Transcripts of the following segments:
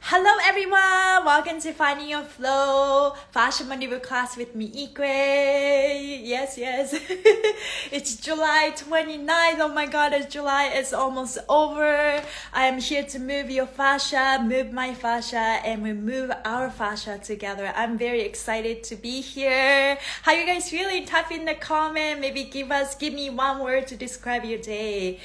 Hello everyone! Welcome to Finding Your Flow Fascia Maneuver class with me, Ikue. Yes. It's July 29th. Oh my god, it's July. It's almost over. I am here to move your fascia, move my fascia, and we move our fascia together. I'm very excited to be here. How you guys feeling? Type in the comment. Maybe give me one word to describe your day.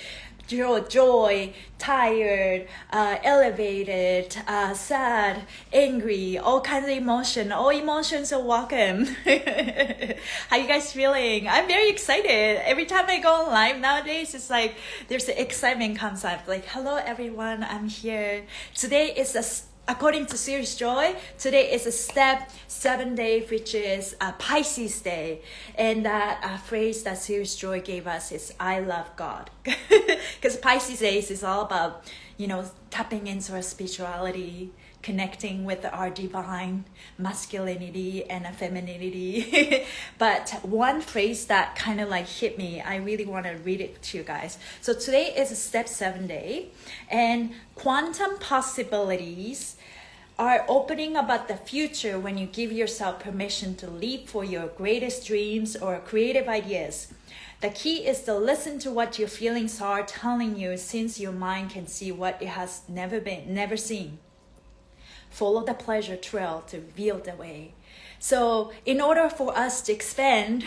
Joy, tired, elevated, sad, angry, all kinds of emotion. All emotions are welcome. How you guys feeling? I'm very excited. Every time I go on live nowadays, it's like there's the excitement comes up. Like, hello everyone, I'm here. Today is according to Series Joy, today is a step 7 day, which is a Pisces day. And that phrase that Series Joy gave us is, I love God. Because Pisces days is all about, tapping into our spirituality, connecting with our divine masculinity and femininity. But one phrase that kind of like hit me, I really want to read it to you guys. So today is a step 7 day, and quantum possibilities are opening about the future when you give yourself permission to leap for your greatest dreams or creative ideas. The key is to listen to what your feelings are telling you, since your mind can see what it has never seen. Follow the pleasure trail to reveal the way. So in order for us to expand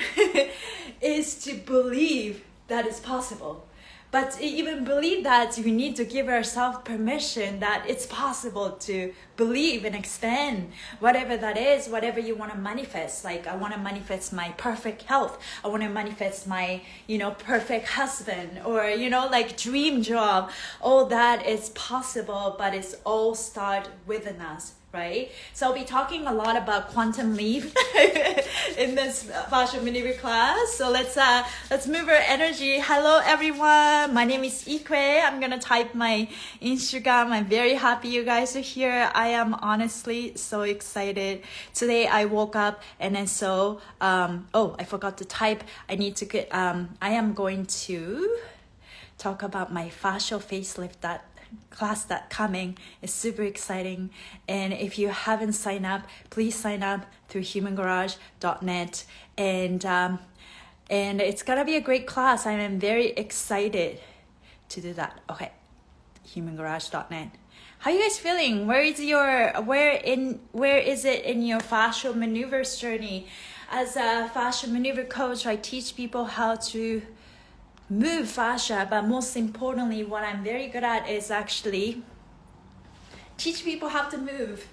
is to believe that it's possible. But to even believe that, we need to give ourselves permission that it's possible to believe and expand whatever that is, whatever you want to manifest. Like, I want to manifest my perfect health. I want to manifest my, perfect husband, or, like dream job. All that is possible, but it's all start within us. Right? So I'll be talking a lot about quantum leap in this Fascia Maneuver class. So let's move our energy. Hello everyone. My name is Ikue. I'm gonna type my Instagram. I'm very happy you guys are here. I am honestly so excited. Today I woke up and then I forgot to type. I am going to talk about my fascial facelift class that coming is super exciting. And if you haven't signed up, please sign up through humangarage.net, and it's gonna be a great class. I am very excited to do that. Okay, humangarage.net. How you guys feeling? Where is it in your fascial maneuvers journey? As a fascial maneuver coach, I teach people how to move fascia, but most importantly, what I'm very good at is actually teach people how to move.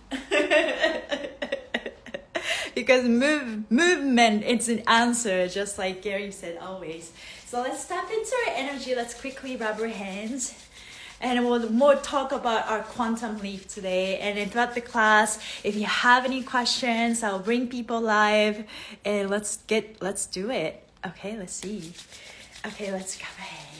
Because movement is an answer, just like Gary said always. So let's tap into our energy. Let's quickly rub our hands, and we'll more talk about our quantum leap today. And throughout the class, if you have any questions, I'll bring people live, and let's do it. Okay, let's see. Okay, let's go ahead.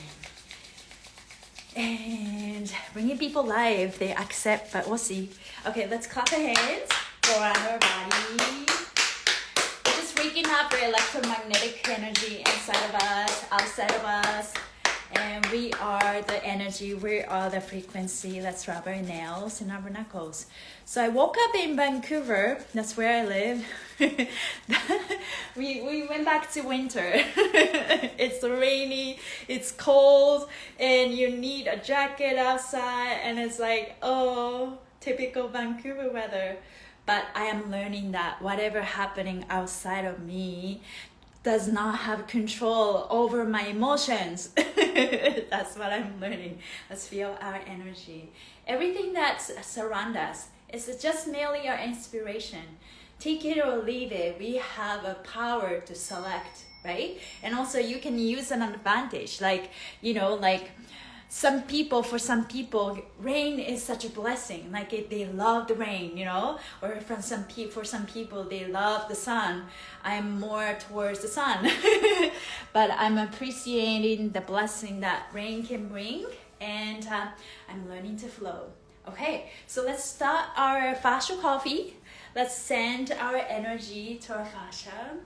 And bringing people live, they accept, but we'll see. Okay, let's clap our hands for our body. We're just waking up our electromagnetic energy inside of us, outside of us. And we are the energy, we are the frequency. Let's rub our nails and our knuckles. So I woke up in Vancouver, that's where I live. we went back to winter. It's rainy, it's cold, and you need a jacket outside, and it's like, oh, typical Vancouver weather. But I am learning that whatever happening outside of me does not have control over my emotions. That's what I'm learning. Let's feel our energy. Everything that surrounds us is just merely our inspiration. Take it or leave it. We have a power to select, right? And also you can use an advantage. Like, for some people, rain is such a blessing. Like they love the rain, or for some people, they love the sun. I'm more towards the sun, but I'm appreciating the blessing that rain can bring, and I'm learning to flow. Okay, so let's start our fascial coffee. Let's send our energy to our fascia.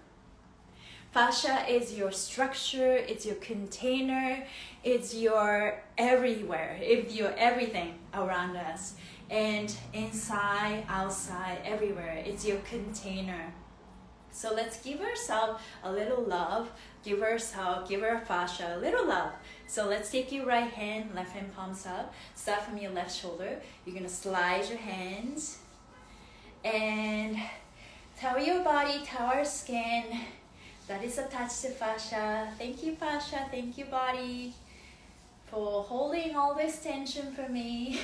Fascia is your structure, it's your container, it's your everywhere, it's your everything around us. And inside, outside, everywhere, it's your container. So let's give ourselves a little love, give our fascia a little love. So let's take your right hand, left hand palms up, start from your left shoulder. You're gonna slide your hands and tell your body, tell our skin that is attached to fascia. Thank you, fascia, thank you, body, for holding all this tension for me.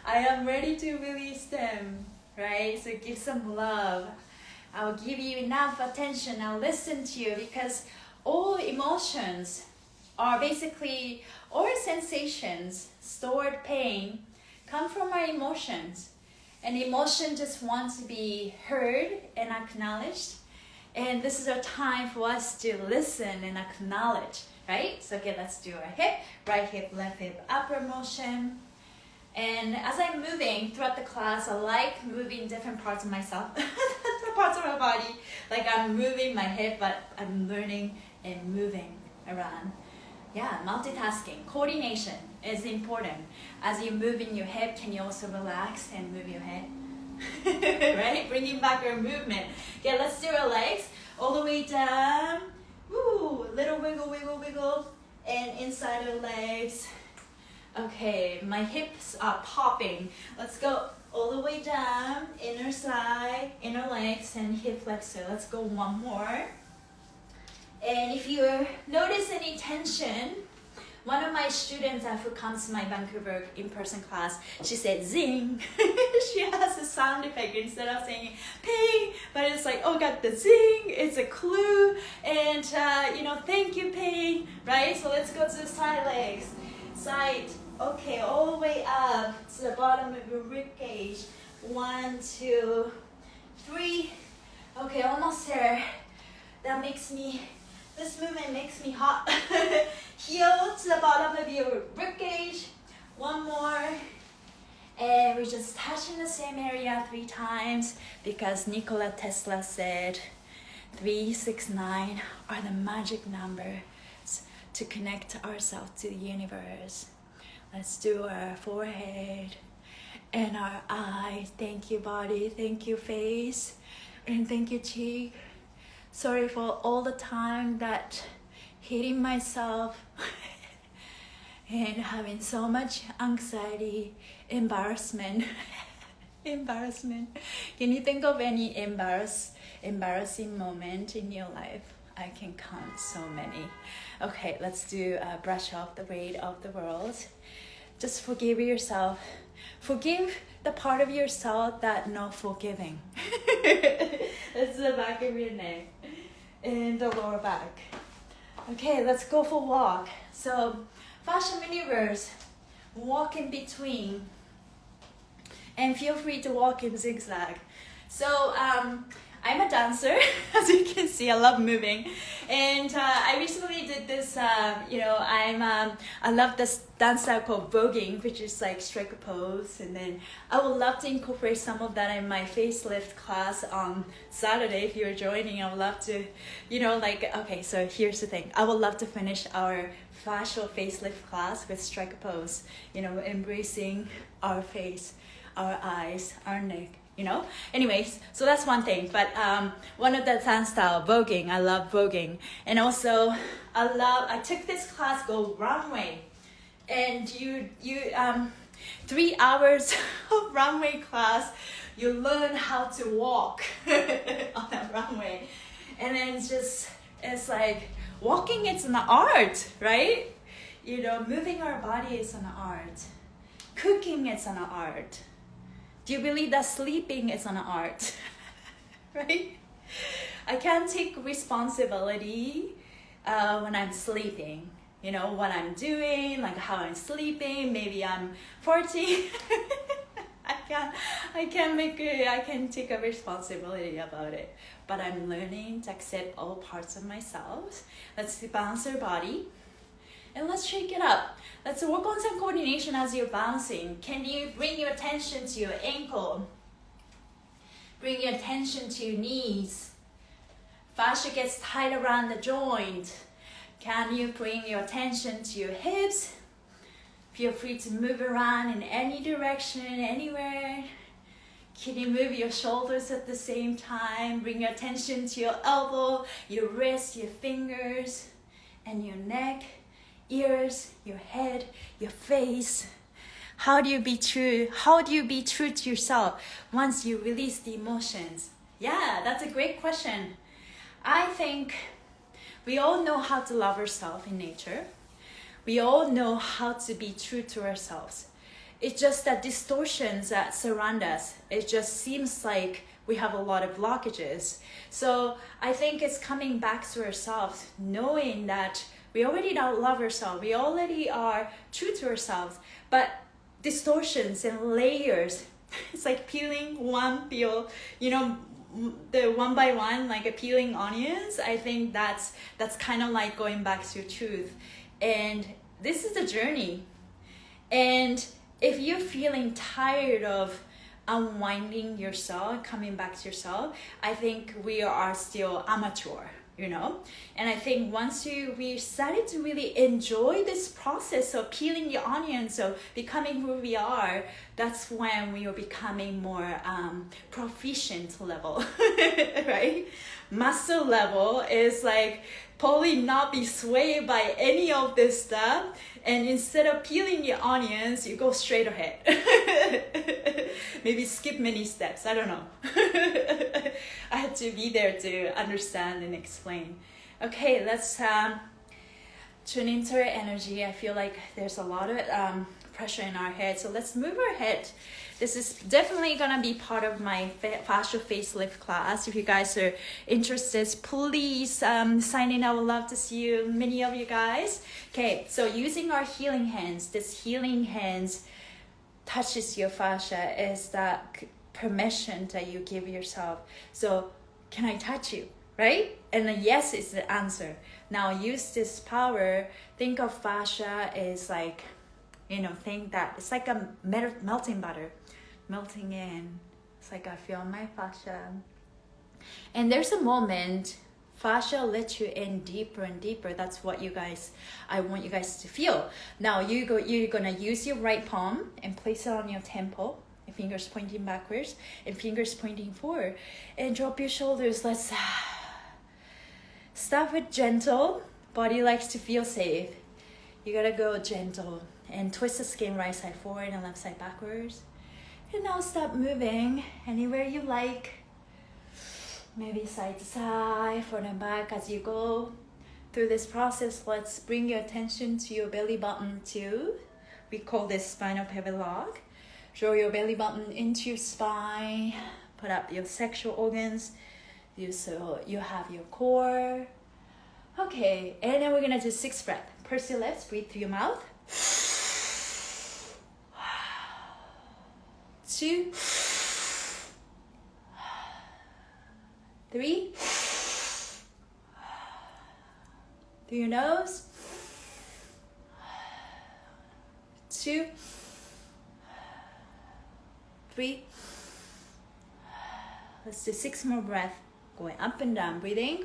I am ready to release them, right? So give some love. I'll give you enough attention. I'll listen to you, because all emotions are basically, or sensations, stored pain, come from our emotions. And emotion just wants to be heard and acknowledged. And this is a time for us to listen and acknowledge, right? So okay, let's do our hip, right hip, left hip, upward motion. And as I'm moving throughout the class, I like moving different parts of myself, different parts of my body. Like I'm moving my hip, but I'm learning and moving around. Yeah, multitasking, coordination is important. As you're moving your hip, can you also relax and move your head? Right? Bringing back our movement. Okay, let's do our legs all the way down. Woo, little wiggle, wiggle, wiggle. And inside our legs. Okay, my hips are popping. Let's go all the way down, inner side, inner legs, and hip flexor. Let's go one more. And if you notice any tension, one of my students who comes to my Vancouver in-person class, she said zing. She has a sound effect instead of saying ping, but it's like, oh God, the zing, it's a clue. And thank you, ping, right? So let's go to the side legs. Side, okay, all the way up to the bottom of your rib cage. 1, 2, 3. Okay, almost there. This movement makes me hot. Heel to the bottom of your rib cage. One more. And we're just touching the same area 3 times, because Nikola Tesla said 3, 6, 9 are the magic numbers to connect ourselves to the universe. Let's do our forehead and our eyes. Thank you, body. Thank you, face. And thank you, cheek. Sorry for all the time that hating myself and having so much anxiety, embarrassment. Embarrassment. Can you think of any embarrassing moment in your life? I can count so many. Okay, let's do brush off the weight of the world. Just forgive yourself. Forgive the part of yourself that not forgiving. That's the back of your neck and the lower back. Okay, let's go for a walk. So, fascia maneuvers, walk in between. And feel free to walk in zigzag. So, I'm a dancer, as you can see. I love moving, and I recently did this. I love this dance style called voguing, which is like striker pose, and then I would love to incorporate some of that in my facelift class on Saturday. If you're joining, I would love to, okay. So here's the thing: I would love to finish our fascial facelift class with striker pose. Embracing our face, our eyes, our neck. Anyways, so that's one thing. But one of the dance style, voguing, I love voguing. And also I took this class called runway, and you 3 hours of runway class, you learn how to walk on a runway. And then it's like walking, it's an art, right? Moving our body is an art. Cooking is an art. Do you believe that sleeping is an art? Right? I can't take responsibility when I'm sleeping. What I'm doing, like how I'm sleeping. Maybe I'm 40. I can't take a responsibility about it. But I'm learning to accept all parts of myself. Let's balance our body. And let's shake it up. Let's work on some coordination as you're bouncing. Can you bring your attention to your ankle? Bring your attention to your knees. Fascia gets tight around the joint. Can you bring your attention to your hips? Feel free to move around in any direction, anywhere. Can you move your shoulders at the same time? Bring your attention to your elbow, your wrist, your fingers, and your neck, ears, your head, your face. How do you be true? How do you be true to yourself once you release the emotions? Yeah, that's a great question. I think we all know how to love ourselves in nature. We all know how to be true to ourselves. It's just that distortions that surround us, it just seems like we have a lot of blockages. So I think it's coming back to ourselves, knowing that we already love ourselves. We already are true to ourselves. But distortions and layers, it's like peeling one peel, the one by one, like a peeling onions. I think that's kind of like going back to your truth. And this is the journey. And if you're feeling tired of unwinding yourself, coming back to yourself, I think we are still amateur, And I think once we started to really enjoy this process of peeling the onions, so becoming who we are, that's when we are becoming more proficient level, right? Muscle level is like probably not be swayed by any of this stuff. And instead of peeling the onions, you go straight ahead. Maybe skip many steps. I don't know. I had to be there to understand and explain. Okay, let's tune into our energy. I feel like there's a lot of pressure in our head. So let's move our head. This is definitely gonna be part of my fascial facelift class. If you guys are interested, please sign in. I would love to see you, many of you guys. Okay, so using our healing hands, this healing hands touches your fascia is that permission that you give yourself. So can I touch you, right? And a yes is the answer. Now use this power. Think of fascia is like, think that it's like a melting butter, melting in. It's like I feel my fascia. And there's a moment fascia lets you in deeper and deeper. That's what I want you guys to feel. Now you're gonna use your right palm and place it on your temple, and fingers pointing backwards and fingers pointing forward, and drop your shoulders. Let's start with gentle. Body likes to feel safe. You gotta go gentle and twist the skin right side forward and left side backwards. And now start moving anywhere you like. Maybe side to side, front and back. As you go through this process, let's bring your attention to your belly button too. We call this spinal pivot lock. Draw your belly button into your spine. Put up your sexual organs. So you have your core. Okay, and then we're gonna do 6 breaths. Purse your lips, breathe through your mouth. 2, 3, through your nose. 2, 3. Let's do 6 more breaths. Going up and down, breathing.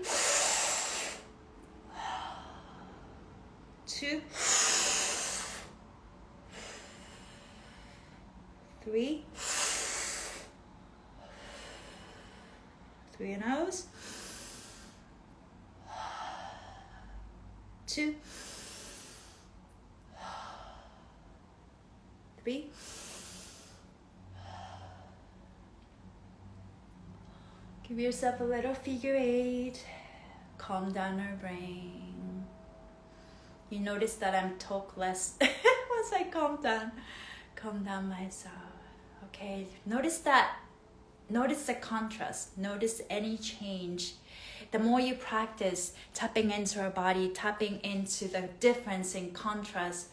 2, 3. Through your nose. 2, 3. Give yourself a little figure 8. Calm down our brain. You notice that I'm talk less once I calm down myself. Okay, notice the contrast, notice any change. The more you practice tapping into our body, tapping into the difference in contrast,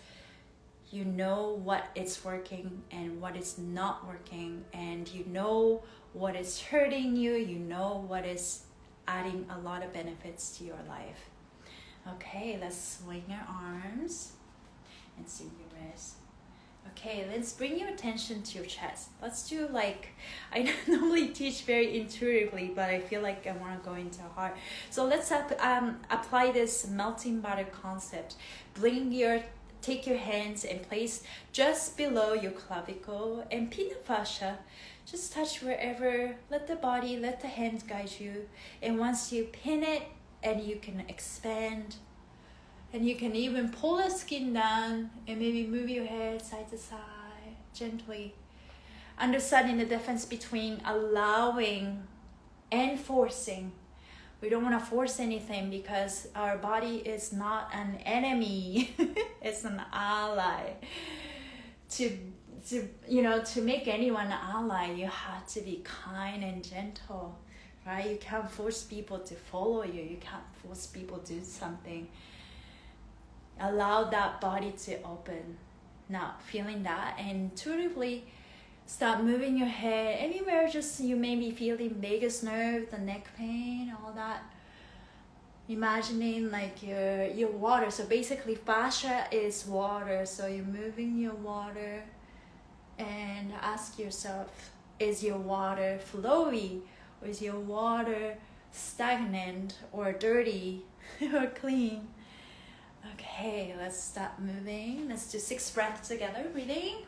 you know what is working and what is not working, and you know what is hurting you, you know what is adding a lot of benefits to your life. Okay, let's swing your arms and swing your wrists. Okay, let's bring your attention to your chest. Let's do like, I normally teach very intuitively, but I feel like I want to go into heart. So let's apply this melting butter concept. Take your hands and place just below your clavicle and pin the fascia. Just touch wherever, let the body, let the hands guide you. And once you pin it, and you can expand, and you can even pull the skin down and maybe move your head side to side gently. Understanding the difference between allowing and forcing. We don't want to force anything because our body is not an enemy. It's an ally. To make anyone an ally, you have to be kind and gentle, right? You can't force people to follow you. You can't force people to do something. Allow that body to open. Now, feeling that, and intuitively start moving your head anywhere. Just you may be feeling vagus nerve, the neck pain, all that. Imagining like your water. So basically, fascia is water. So you're moving your water, and ask yourself: is your water flowy, or is your water stagnant, or dirty, or clean? Okay, let's start moving. Let's do 6 breaths together. Breathing.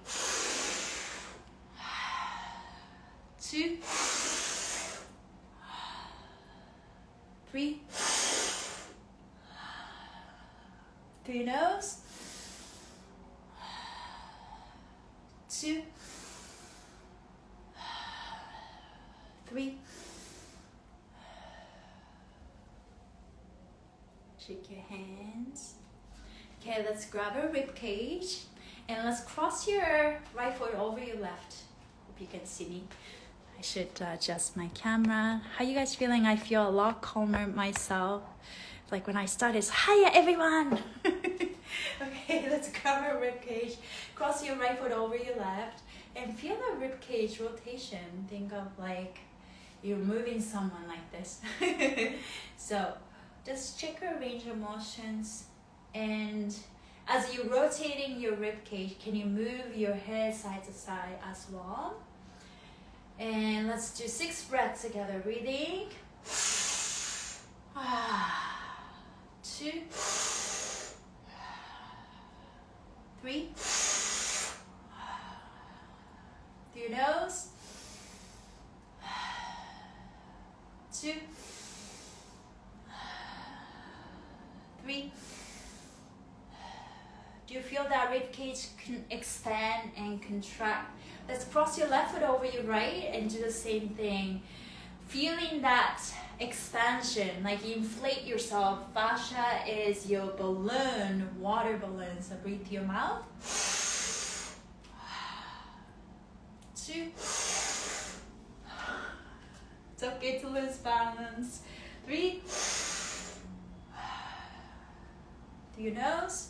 2, 3. Through your nose. 2, 3. Shake your hands. Okay, let's grab a rib cage and let's cross your right foot over your left. Hope you can see me. I should adjust my camera. How you guys feeling? I feel a lot calmer myself. Like when I started, hiya everyone. Okay, let's grab a rib cage. Cross your right foot over your left and feel the rib cage rotation. Think of like you're moving someone like this. So just check your range of motions. And as you're rotating your rib cage, can you move your head side to side as well? And let's do 6 breaths together. Breathing. 2, 3. Through your nose. 2, 3. Do you feel that rib cage can expand and contract? Let's cross your left foot over your right and do the same thing. Feeling that expansion, like you inflate yourself. Fascia is your balloon, water balloon. So breathe through your mouth. 2. It's okay to lose balance. 3. Through your nose.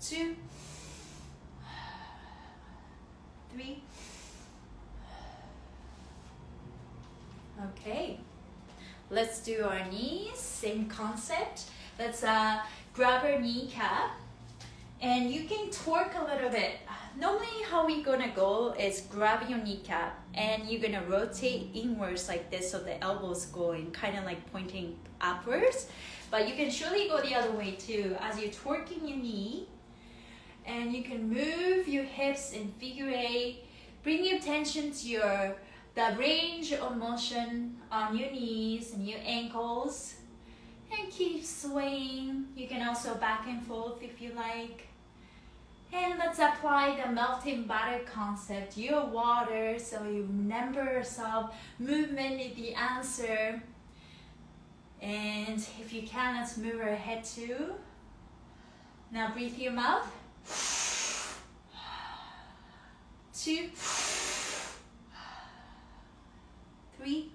2, 3. Okay, let's do our knees, same concept. Let's grab our kneecap and you can twerk a little bit. Normally how we're gonna go is grab your kneecap and you're gonna rotate inwards like this so the elbows going kind of like pointing upwards. But you can surely go the other way too as you're twerking your knee. And you can move your hips in figure 8. Bring your attention to the range of motion on your knees and your ankles. And keep swaying. You can also back and forth if you like. And let's apply the melting butter concept. Your water, so you remember yourself. Movement is the answer. And if you can, let's move our head too. Now breathe through your mouth. 2, 3.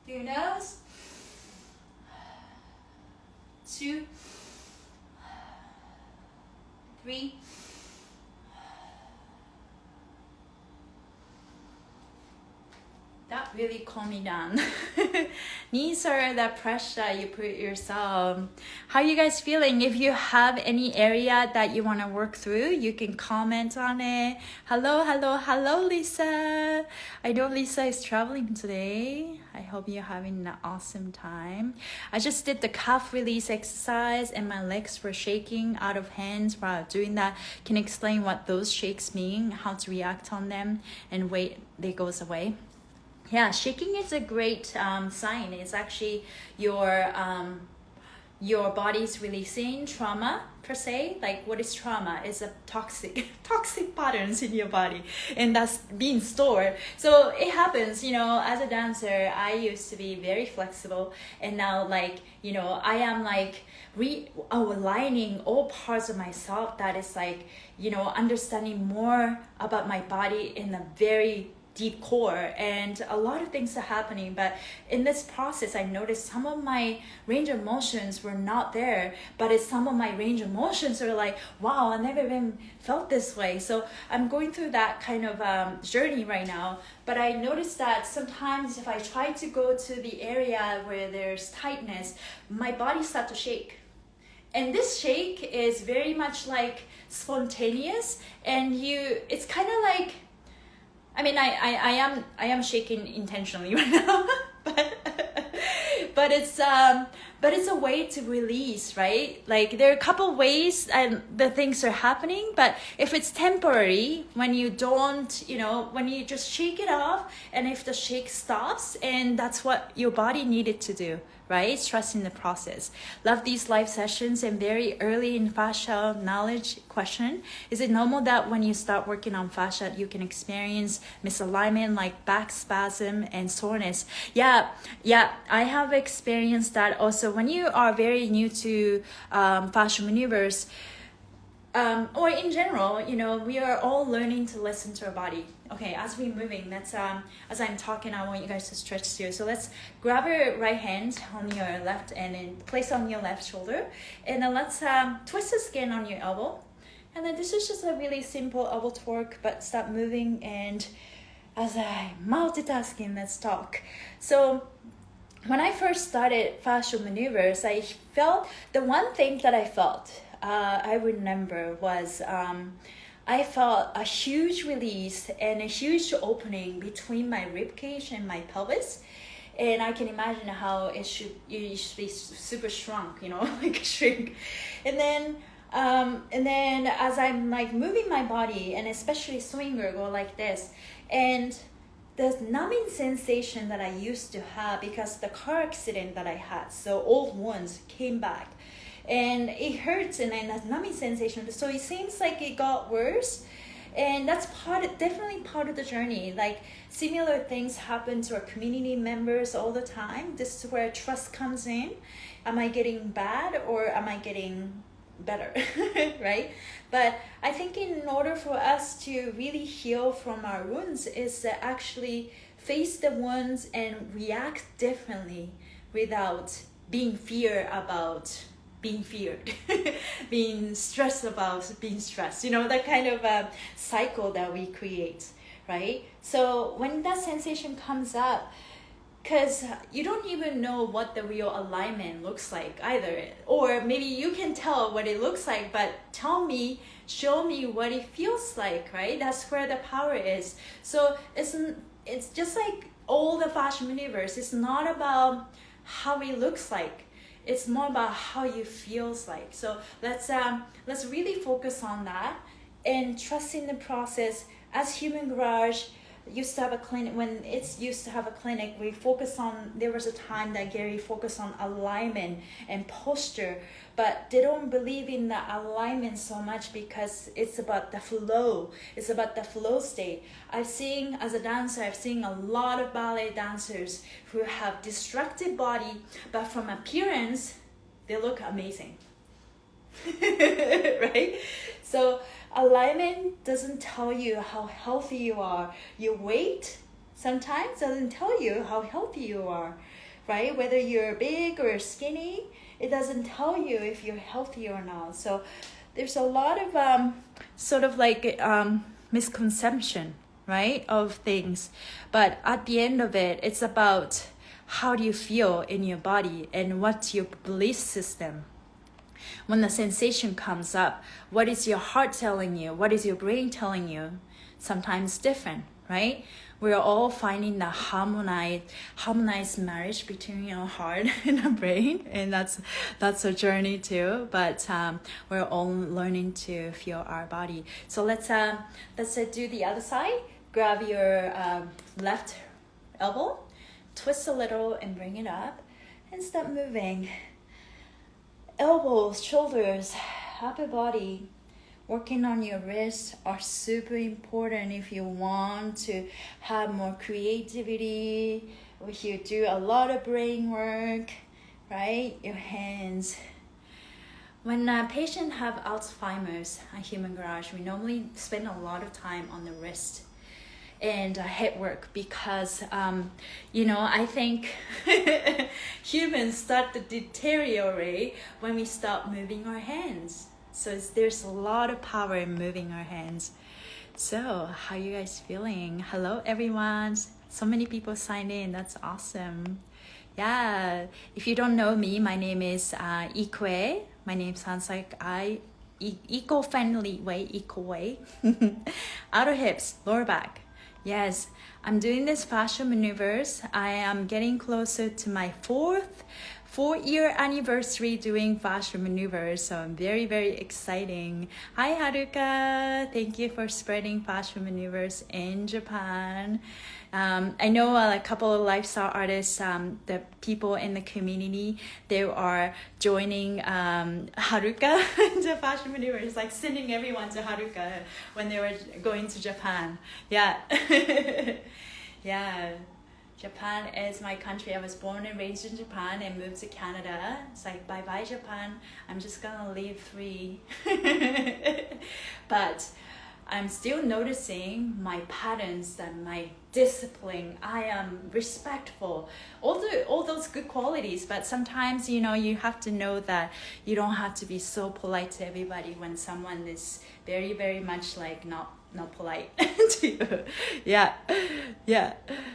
Through your nose. 2, 3. That really calm me down. These are the pressure you put yourself. How are you guys feeling? If you have any area that you want to work through, you can comment on it. Hello, Lisa. I know Lisa is traveling today. I hope you're having an awesome time. I just did the calf release exercise and my legs were shaking out of hands while doing that. Can you explain what those shakes mean, how to react on them, and wait, they goes away? Yeah, shaking is a great sign. It's actually your body's releasing trauma per se. Like, what is trauma? It's a toxic patterns in your body, and that's being stored. So it happens, as a dancer, I used to be very flexible, and now I am realigning all parts of myself that is understanding more about my body in a very deep core, and a lot of things are happening. But in this process, I noticed some of my range of motions were not there, but some of my range of motions are like, wow, I never even felt this way. So I'm going through that kind of journey right now. But I noticed that sometimes if I try to go to the area where there's tightness, my body starts to shake. And this shake is very much like spontaneous, and it's kind of like, I am shaking intentionally right now, but it's a way to release, right? Like, there are a couple ways and the things are happening, but if it's temporary, when you don't, when you just shake it off, and if the shake stops, and that's what your body needed to do, right? Trust in the process. Love these live sessions. And very early in fascia knowledge question, is it normal that when you start working on fascia, you can experience misalignment like back spasm and soreness? Yeah, I have experienced that also. When you are very new to fascial maneuvers, or in general, we are all learning to listen to our body. Okay, as we're moving, that's as I'm talking, I want you guys to stretch too. So let's grab your right hand on your left and then place on your left shoulder, and then let's twist the skin on your elbow. And then this is just a really simple elbow torque, but stop moving. And as I multitasking, let's talk. So when I first started fascial maneuvers, I felt the one thing that I felt. I remember was I felt a huge release and a huge opening between my ribcage and my pelvis, and I can imagine how it should be super shrunk, like shrink. And then as I'm moving my body, and especially swinger go like this, and the numbing sensation that I used to have because the car accident that I had, so old wounds came back. And it hurts, and then that numbing sensation. So it seems like it got worse, and that's definitely part of the journey. Like, similar things happen to our community members all the time. This is where trust comes in. Am I getting bad or am I getting better, right? But I think in order for us to really heal from our wounds is to actually face the wounds and react differently without being feared, being stressed about being stressed, that kind of cycle that we create, right? So when that sensation comes up, because you don't even know what the real alignment looks like either, or maybe you can tell what it looks like, but show me what it feels like, right? That's where the power is. So it's just like all the fascial maneuvers. It's not about how it looks like. It's more about how you feels like. So let's really focus on that and trust in the process. As Human Garage used to have a clinic, when it's used to have a clinic, there was a time that Gary focused on alignment and posture, but they don't believe in the alignment so much because it's about the flow. It's about the flow state. As a dancer, I've seen a lot of ballet dancers who have destructive body, but from appearance, they look amazing. Right? So alignment doesn't tell you how healthy you are. Your weight sometimes doesn't tell you how healthy you are, right? Whether you're big or skinny, it doesn't tell you if you're healthy or not. So there's a lot of misconception, right, of things. But at the end of it, it's about how do you feel in your body and what's your belief system. When the sensation comes up, what is your heart telling you? What is your brain telling you? Sometimes different, right? We're all finding the harmonized marriage between our heart and our brain, and that's a journey too. But we're all learning to feel our body. So let's do the other side. Grab your left elbow, twist a little, and bring it up, and start moving. Elbows, shoulders, upper body. Working on your wrists are super important if you want to have more creativity, if you do a lot of brain work, right? Your hands. When patients have Alzheimer's at Human Garage, we normally spend a lot of time on the wrist and head work because, I think humans start to deteriorate when we stop moving our hands. So there's a lot of power in moving our hands. So how you guys feeling? Hello, everyone. So many people signed in. That's awesome. Yeah. If you don't know me, my name is Ikue. My name sounds like eco-friendly way, eco way. Outer hips, lower back. Yes, I'm doing this fascial maneuvers. I am getting closer to my 4-year anniversary doing fascial maneuvers, so I'm very, very exciting. Hi Haruka, thank you for spreading fascial maneuvers in Japan. I know a couple of lifestyle artists, the people in the community, they are joining Haruka into fashion maneuvers, like sending everyone to Haruka when they were going to Japan. Yeah. Yeah. Japan is my country. I was born and raised in Japan and moved to Canada. It's like, bye-bye Japan. I'm just gonna leave free. But I'm still noticing my patterns and my discipline. I am respectful. All those good qualities. But sometimes, you have to know that you don't have to be so polite to everybody when someone is very, very much like not polite to you. Yeah.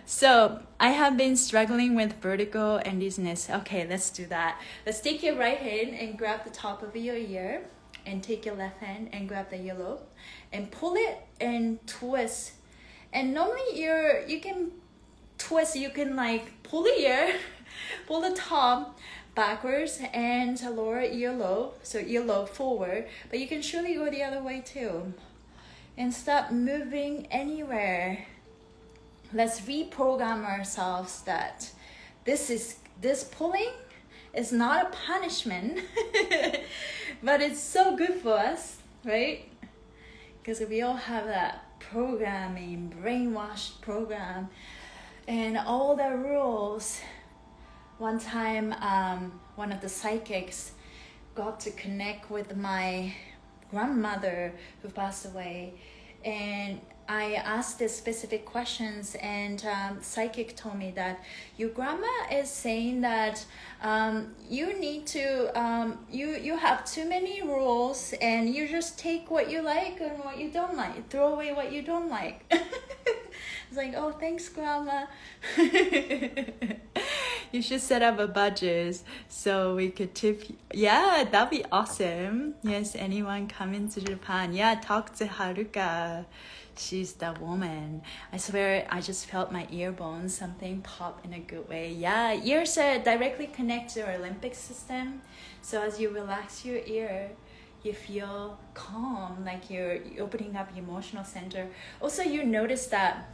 So I have been struggling with vertigo and dizziness. Okay, let's do that. Let's take your right hand and grab the top of your ear, and take your left hand and grab the earlobe and pull it and twist. And normally you can twist, you can like pull the ear, pull the top backwards and lower earlobe, so earlobe forward, but you can surely go the other way too. And stop moving anywhere. Let's reprogram ourselves that this pulling is not a punishment, but it's so good for us, right? Because we all have that programming, brainwashed program, and all the rules. One time, one of the psychics got to connect with my grandmother who passed away, and I asked the specific questions, and psychic told me that your grandma is saying that you need to you have too many rules, and you just take what you like and what you don't like, throw away what you don't like. It's like, oh, thanks grandma. You should set up a budget so we could tip. Yeah, that'd be awesome. Yes, anyone coming to Japan, yeah, talk to Haruka. She's the woman. I swear, I just felt my ear bones, something pop in a good way. Yeah, ears are directly connected to our limbic system. So as you relax your ear, you feel calm, like you're opening up your emotional center. Also, you notice that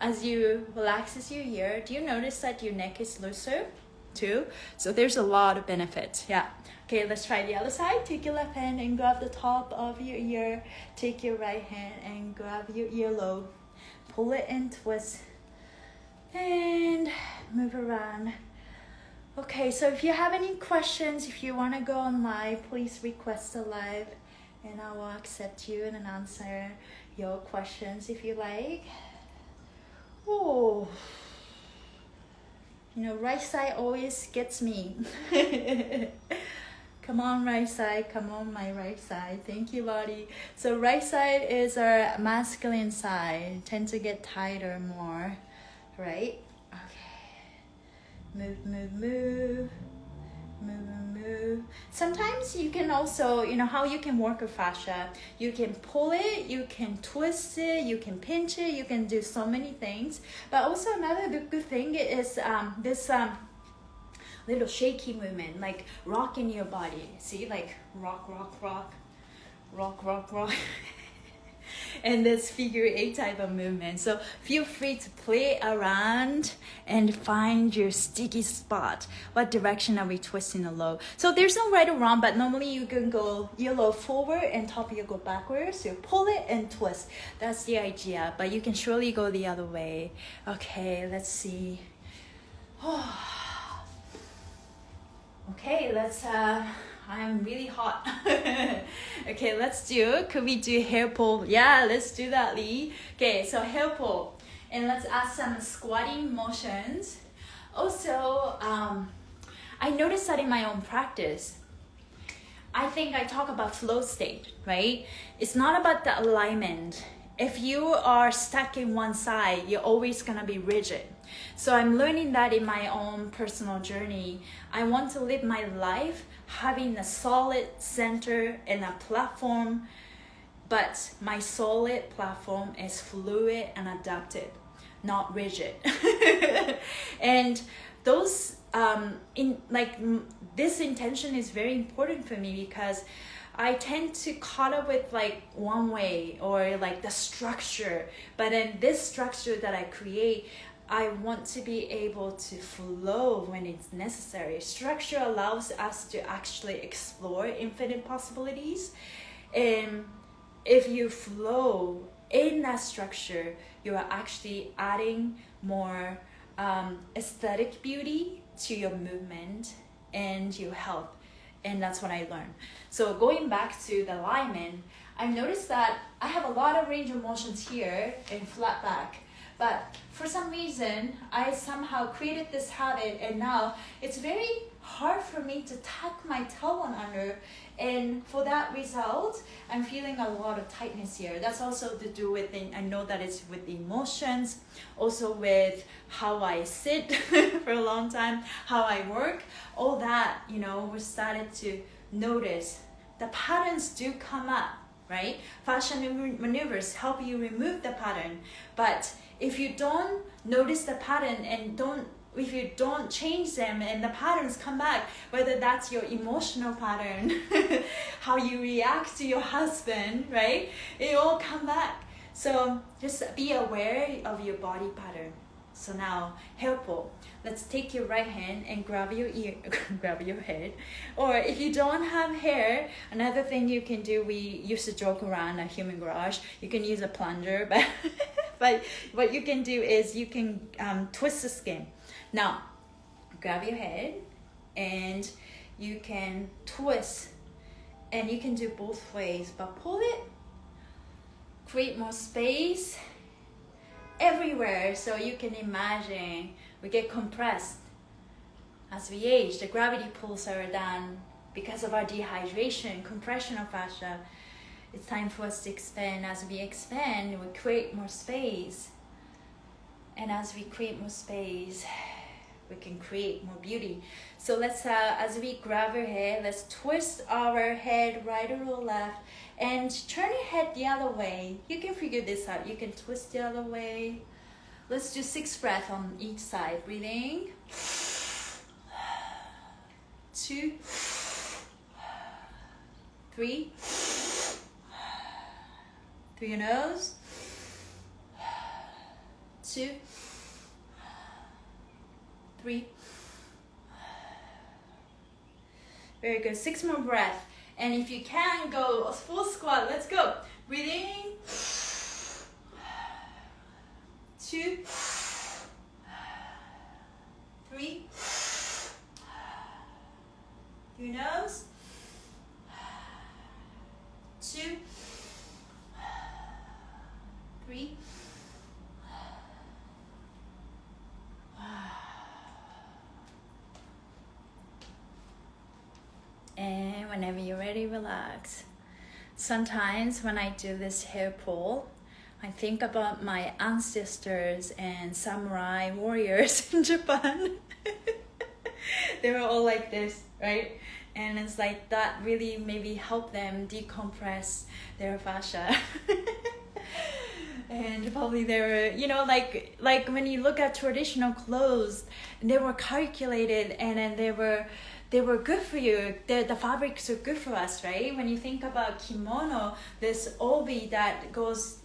as you relaxes your ear, do you notice that your neck is looser too? So there's a lot of benefits. Yeah. Okay, let's try the other side. Take your left hand and grab the top of your ear. Take your right hand and grab your earlobe. Pull it and twist. And move around. Okay, so if you have any questions, if you want to go on live, please request a live, and I will accept you and answer your questions if you like. Oh, right side always gets me. Come on, right side. Come on, my right side. Thank you, body. So right side is our masculine side. Tend to get tighter more, right? Okay. Move, move, move. Move and move. Sometimes you can also, you know how you can work a fascia. You can pull it, you can twist it, you can pinch it, you can do so many things. But also another good thing is this little shaky movement, like rocking your body. See, like rock, rock, rock, rock, rock, rock. And this figure 8 type of movement. So feel free to play around and find your sticky spot. What direction are we twisting the low? So there's no right or wrong, but normally you can go earlobe forward and top you go backwards. So you pull it and twist. That's the idea, but you can surely go the other way. Okay, let's see. Okay, let's I'm really hot. Okay, could we do hair pull? Yeah, let's do that, Lee. Okay, so hair pull. And let's add some squatting motions. Also, I noticed that in my own practice. I think I talk about flow state, right? It's not about the alignment. If you are stuck in one side, you're always gonna be rigid. So I'm learning that in my own personal journey. I want to live my life having a solid center and a platform, but my solid platform is fluid and adapted, not rigid. And those this intention is very important for me because I tend to caught up with like one way or like the structure, but in this structure that I create, I want to be able to flow when it's necessary. Structure allows us to actually explore infinite possibilities. And if you flow in that structure, you are actually adding more aesthetic beauty to your movement and your health. And that's what I learned. So going back to the alignment, I've noticed that I have a lot of range of motions here in flat back. But for some reason, I somehow created this habit, and now it's very hard for me to tuck my tailbone under. And for that result, I'm feeling a lot of tightness here. That's also to do with, I know that it's with emotions, also with how I sit for a long time, how I work, all that, you know, we started to notice the patterns do come up, right? Fascial maneuvers help you remove the pattern, but if you don't notice the pattern and if you don't change them and the patterns come back, whether that's your emotional pattern, how you react to your husband, right? It all come back. So just be aware of your body pattern. So now, hair pull. Let's take your right hand and grab your ear, grab your head. Or if you don't have hair, another thing you can do, we used to joke around at Human Garage, you can use a plunger, but but what you can do is you can twist the skin. Now, grab your head and you can twist, and you can do both ways, but pull it, create more space everywhere, so you can imagine we get compressed as we age. The gravity pulls are down because of our dehydration, compression of fascia. It's time for us to expand. As we expand, we create more space, and as we create more space, we can create more beauty. So let's as we grab our head, let's twist our head right or left and turn your head the other way. You can figure this out. You can twist the other way. Let's do 6 breaths on each side. Breathing. 2, 3. Through your nose. 2, 3. Very good. 6 more breaths. And if you can go a full squat, let's go. Breathing. 2, 3. Through your nose. 2, 3. And whenever you're ready, relax. Sometimes when I do this hair pull, I think about my ancestors and samurai warriors in Japan. They were all like this, right? And it's like that really maybe helped them decompress their fascia. And probably they were, you know, like when you look at traditional clothes, they were calculated, and then they were good for you. The fabrics are good for us, right? When you think about kimono, this obi that goes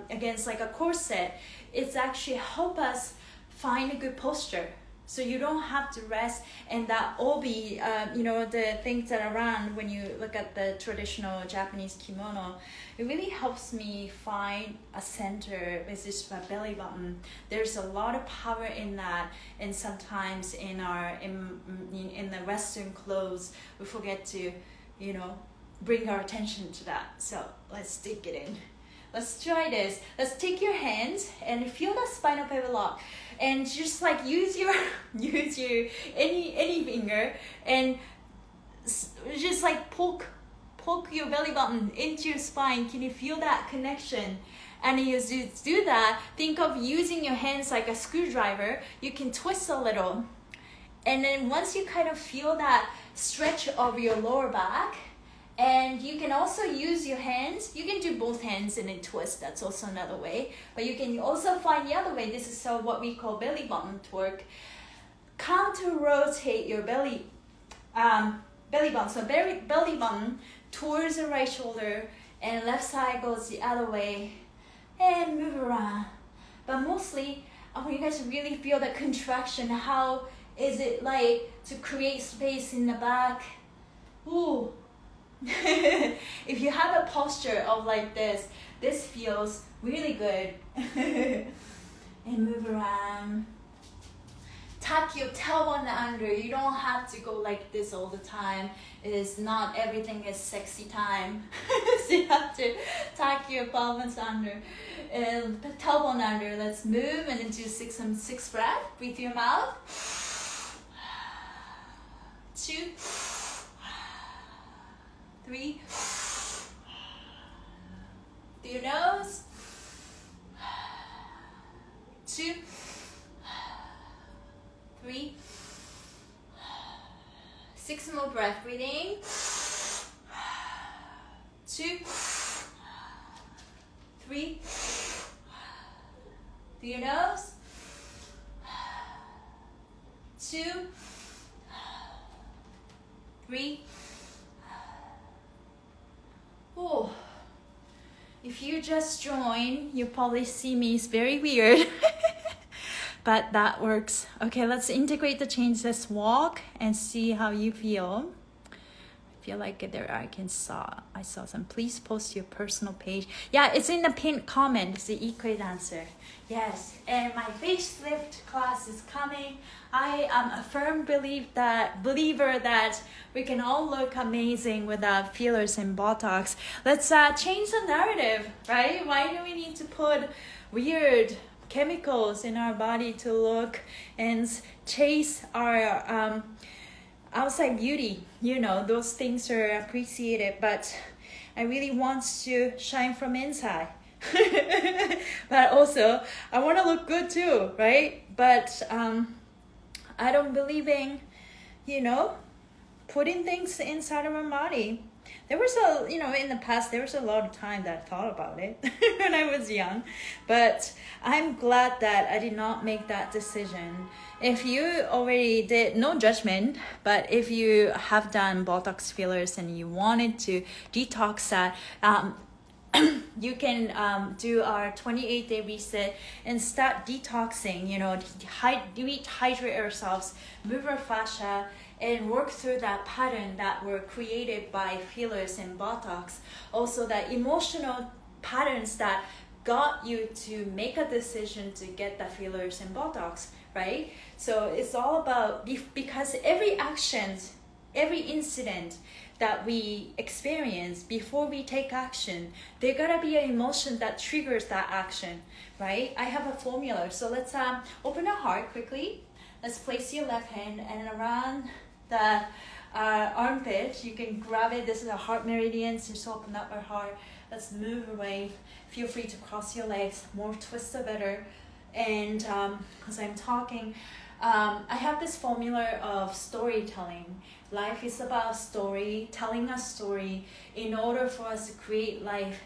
against like a corset, it's actually help us find a good posture. So you don't have to rest, and that obi, you know, the things that are around when you look at the traditional Japanese kimono, it really helps me find a center. This is my belly button. There's a lot of power in that, and sometimes in the Western clothes, we forget to, you know, bring our attention to that. So let's dig it in. Let's try this. Let's take your hands and feel the spinal pelvic lock, and just like use your any finger and just like poke your belly button into your spine. Can you feel that connection? And you do that, think of using your hands like a screwdriver. You can twist a little, and then once you kind of feel that stretch of your lower back. And you can also use your hands. You can do both hands and then twist. That's also another way. But you can also find the other way. This is what we call belly button torque. Counter rotate your belly button. So belly button towards the right shoulder, and left side goes the other way, and move around. But mostly, I want you guys to really feel the contraction. How is it like to create space in the back? Ooh. If you have a posture of like this feels really good. And move around. Tuck your tailbone under. You don't have to go like this all the time. It is not everything is sexy time. So you have to tuck your pelvis under. Tailbone under. Let's move and then do some six breath. Breathe through your mouth. 2, 3, through your nose. 2, 3, 6 more breath. Breathing. 2, 3, through your nose. 2, 3. Oh, if you just join, you probably see me. It's very weird, but that works. Okay, let's integrate the change. Let's walk and see how you feel. I feel like there I saw some. Please post your personal page. Yeah, it's in the pinned comment. It's the IKUEDANCER. Yes, and my facelift class is coming. I am a firm believer that we can all look amazing without fillers and Botox. Let's change the narrative, right? Why do we need to put weird chemicals in our body to look and chase our outside beauty? You know, those things are appreciated, but I really want to shine from inside. But also, I want to look good too, right? But I don't believe in, you know, putting things inside of my body. There was in the past, there was a lot of time that I thought about it when I was young. But I'm glad that I did not make that decision. If you already did, no judgment, but if you have done Botox fillers and you wanted to detox that, you can do our 28-day reset and start detoxing, you know, rehydrate ourselves, move our fascia, and work through that pattern that were created by fillers and Botox. Also, that emotional patterns that got you to make a decision to get the fillers and Botox, right? So it's all about, because every action, every incident that we experience before we take action, there gotta be an emotion that triggers that action, right? I have a formula. So let's open our heart quickly. Let's place your left hand and around the armpit. You can grab it. This is a heart meridian. So just open up our heart. Let's move away. Feel free to cross your legs. More twist the better. And as I'm talking, I have this formula of storytelling. Life is about story, telling a story. In order for us to create life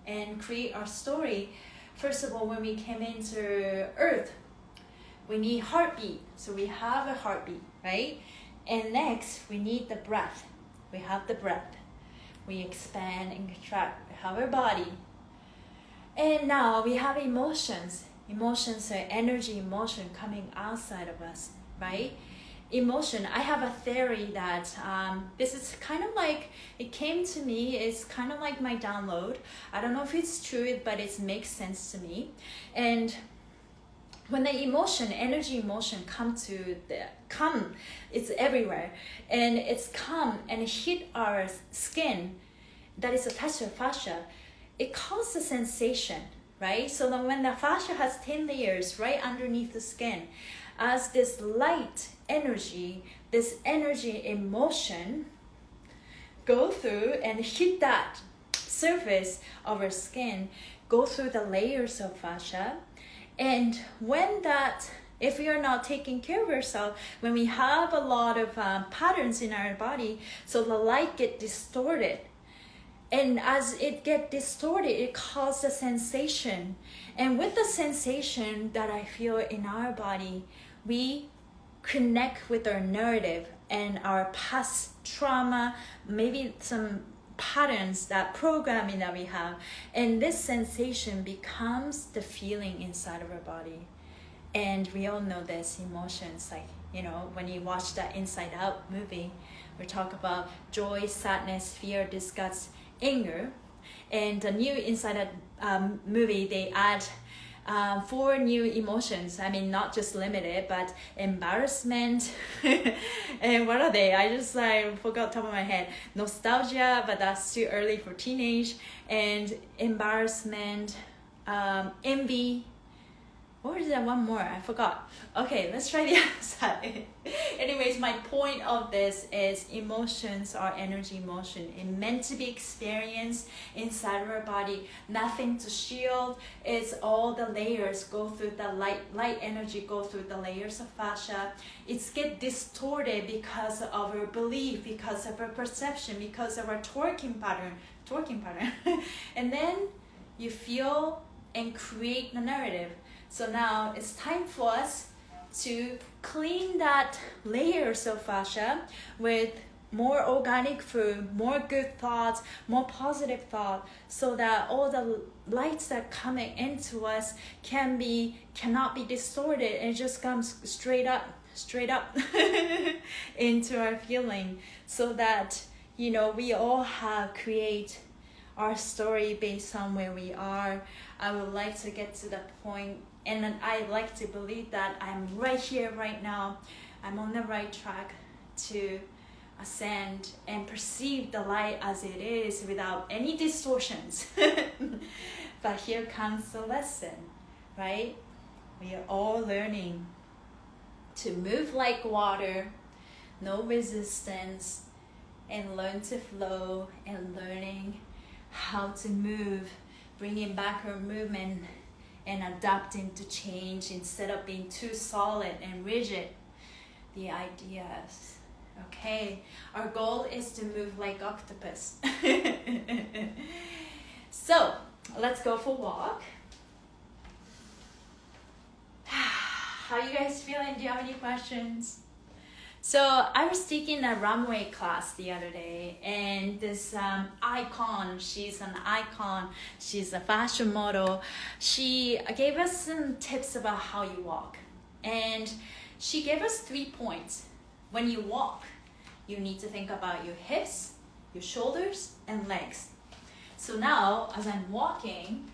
and create our story, first of all, when we came into Earth, we need heartbeat. So we have a heartbeat, right? And next, we need the breath. We have the breath. We expand and contract. We have our body. And now we have emotions. Emotions are energy, emotion coming outside of us, right? Emotion, I have a theory that this is kind of like, it came to me, it's kind of like my download. I don't know if it's true, but it makes sense to me. And when the emotion, energy emotion it's everywhere. And it's come and hit our skin that is attached to the fascia. It causes a sensation, right? So then when the fascia has 10 layers right underneath the skin, as this light energy, this energy emotion go through and hit that surface of our skin, go through the layers of fascia. And when that, if we are not taking care of ourselves, when we have a lot of patterns in our body, so the light get distorted. And as it gets distorted, it causes a sensation. And with the sensation that I feel in our body, we connect with our narrative and our past trauma, maybe some patterns, that programming that we have. And this sensation becomes the feeling inside of our body. And we all know this, emotions, like, you know, when you watch that Inside Out movie, we talk about joy, sadness, fear, disgust, anger. And the new Inside Out movie, they add 4 new emotions. I mean, not just limited, but embarrassment. And what are they? I just forgot top of my head. Nostalgia, but that's too early for teenage. And embarrassment, envy. What is that one more? I forgot. Okay, let's try the other side. Anyways, my point of this is emotions are energy emotion. It's meant to be experienced inside of our body. Nothing to shield. It's all the layers go through the light energy go through the layers of fascia. It's get distorted because of our belief, because of our perception, because of our twerking pattern. And then you feel and create the narrative. So now it's time for us to clean that layers of fascia with more organic food, more good thoughts, more positive thought, so that all the lights that coming into us cannot be distorted and just comes straight up into our feeling, so that, you know, we all create our story based on where we are. I would like to get to the point, and I like to believe that I'm right here, right now. I'm on the right track to ascend and perceive the light as it is without any distortions. But here comes the lesson, right? We are all learning to move like water, no resistance, and learn to flow, and learning how to move, bringing back our movement and adapting to change instead of being too solid and rigid. The ideas. Okay, our goal is to move like octopus. So let's go for a walk. How you guys feeling? Do you have any questions? So I was taking a runway class the other day, and this icon, she's an icon, she's a fashion model. She gave us some tips about how you walk, and she gave us 3 points. When you walk, you need to think about your hips, your shoulders, and legs. So now, as I'm walking,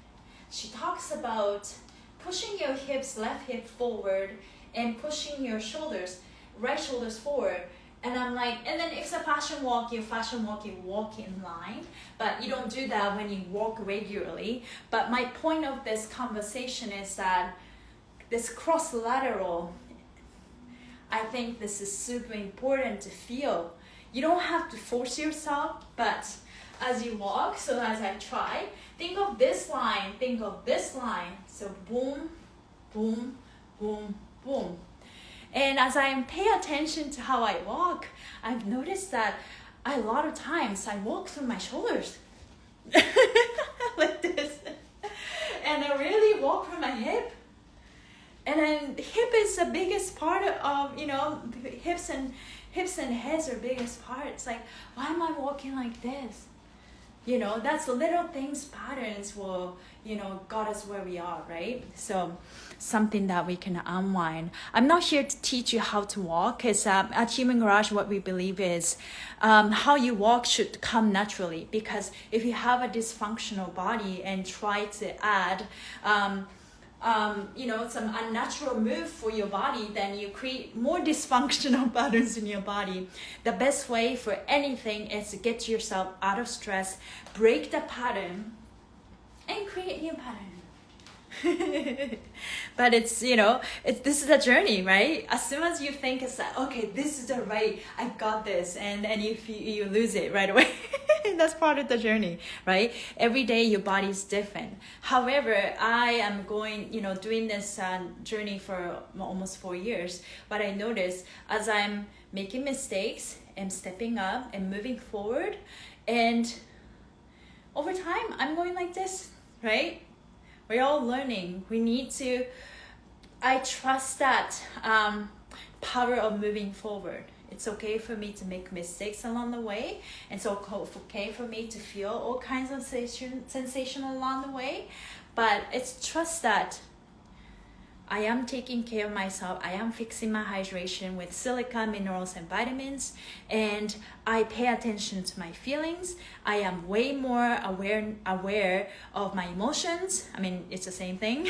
she talks about pushing your hips, left hip forward, and pushing your shoulders, right shoulders forward. And I'm like, and then if it's a fashion walk, you walk in line, but you don't do that when you walk regularly. But my point of this conversation is that this cross-lateral, I think this is super important to feel. You don't have to force yourself, but as you walk, so as I try, think of this line, think of this line. So boom, boom, boom, boom. And as I pay attention to how I walk, I've noticed that a lot of times I walk through my shoulders. Like this. And I really walk from my hip. And then hip is the biggest part of, you know, hips and heads are biggest parts. Like, why am I walking like this? You know, that's the little things, patterns will, you know, got us where we are, right? So something that we can unwind. I'm not here to teach you how to walk, because at Human Garage, what we believe is how you walk should come naturally. Because if you have a dysfunctional body and try to add you know, some unnatural move for your body, then you create more dysfunctional patterns in your body. The best way for anything is to get yourself out of stress, break the pattern, and create new pattern. But it's, you know, this is a journey, right? As soon as you think it's like, okay, this is the right, I got this, and then you lose it right away. That's part of the journey, right? Every day your body is different. However, I am going, you know, doing this journey for almost 4 years. But I notice as I'm making mistakes and stepping up and moving forward, and over time I'm going like this, right? We're all learning. We need to, I trust that power of moving forward. It's okay for me to make mistakes along the way. It's okay for me to feel all kinds of sensation along the way. But it's trust that I am taking care of myself. I am fixing my hydration with silica, minerals, and vitamins. And I pay attention to my feelings. I am way more aware of my emotions. I mean, it's the same thing,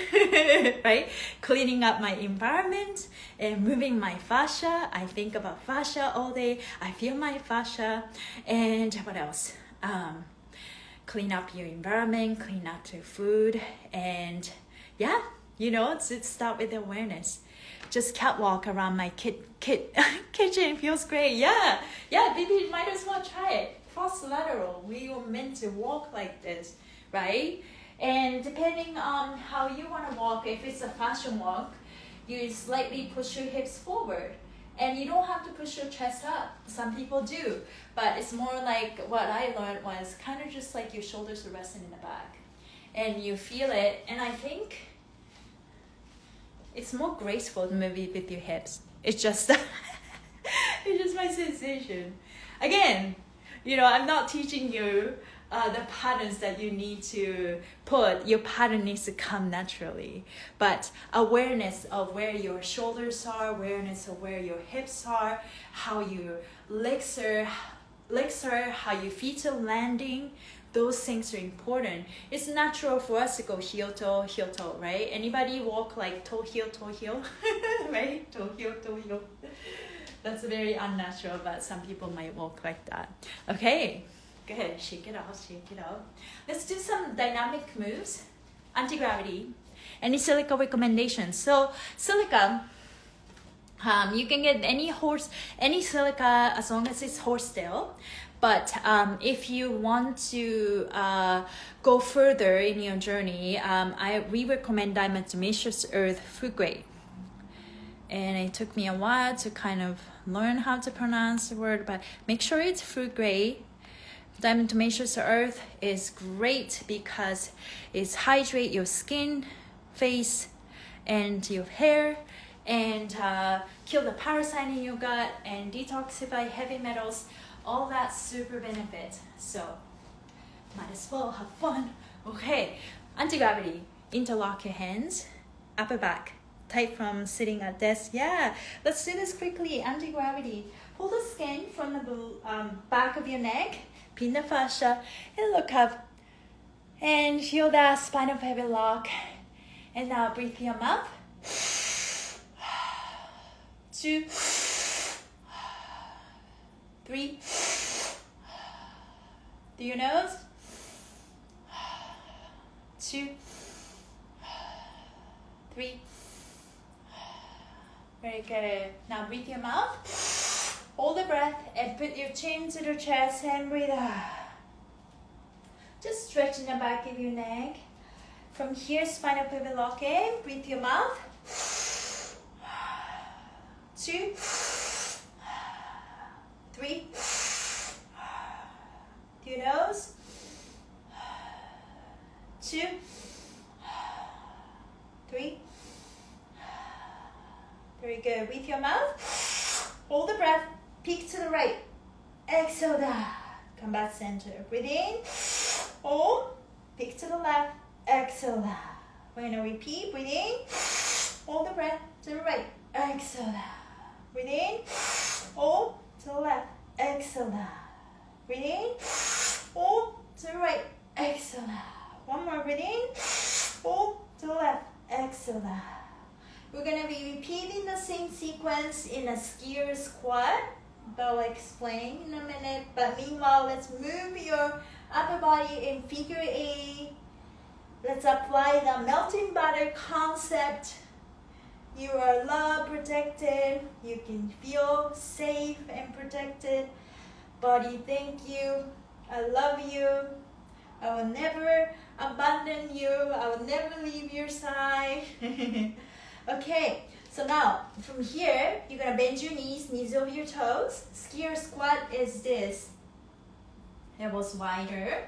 right? Cleaning up my environment and moving my fascia. I think about fascia all day. I feel my fascia. And what else? Clean up your environment, clean up your food. And yeah. You know, it's start with awareness. Just catwalk around my kitchen feels great. Yeah, baby, might as well try it. False lateral. We were meant to walk like this, right? And depending on how you want to walk, if it's a fashion walk, you slightly push your hips forward. And you don't have to push your chest up. Some people do. But it's more like what I learned was kind of just like your shoulders are resting in the back. And you feel it. And I think it's more graceful to move it with your hips. It's just, it's just my sensation. Again, you know, I'm not teaching you the patterns that you need to put. Your pattern needs to come naturally. But awareness of where your shoulders are, awareness of where your hips are, how your legs are, how your feet are landing. Those things are important. It's natural for us to go heel toe, right? Anybody walk like toe heel, right? Toe heel. That's very unnatural, but some people might walk like that. Okay, good. Shake it out. Let's do some dynamic moves. Anti-gravity. Any silica recommendations? So silica, you can get any silica as long as it's horsetail. But if you want to go further in your journey, we recommend diatomaceous earth food grade. And it took me a while to kind of learn how to pronounce the word, but make sure it's food grade. Diatomaceous earth is great because it hydrates your skin, face, and your hair, and kill the parasite in your gut and detoxify heavy metals. All that super benefit. So might as well have fun. Okay, anti-gravity. Interlock your hands, upper back, tight from sitting at desk. Yeah, let's do this quickly. Anti-gravity. Pull the skin from the back of your neck, pin the fascia, and look up. And feel that spinal pelvic lock. And now breathe through your mouth. 2, 3, through your nose, 2, 3, very good. Now breathe your mouth, Hold the breath and put your chin to the chest and breathe out. Just stretching the back of your neck. From here, spinal pivot locking. Breathe your mouth. 2, 3. Through your nose. 2, 3. Very good. Breathe your mouth. Hold the breath. Peek to the right. Exhale down. Come back center. Breathe in. Hold. Peek to the left. Exhale down. We're going to repeat. Breathe in. Hold the breath to the right. Exhale down. Breathe in. Hold to the left. Exhale down. Breathe in. Hold to the right. Exhale down. One more. Breathe in. Hold to the left. Exhale down. We're going to be repeating the same sequence in a skier squat. I'll explain in a minute. But meanwhile, let's move your upper body in figure 8. Let's apply the melting butter concept. You are loved, protected. You can feel safe and protected. Body, thank you. I love you. I will never abandon you. I will never leave your side. Okay, so now from here, you're gonna bend your knees over your toes. Skier squat is this. Elbows wider.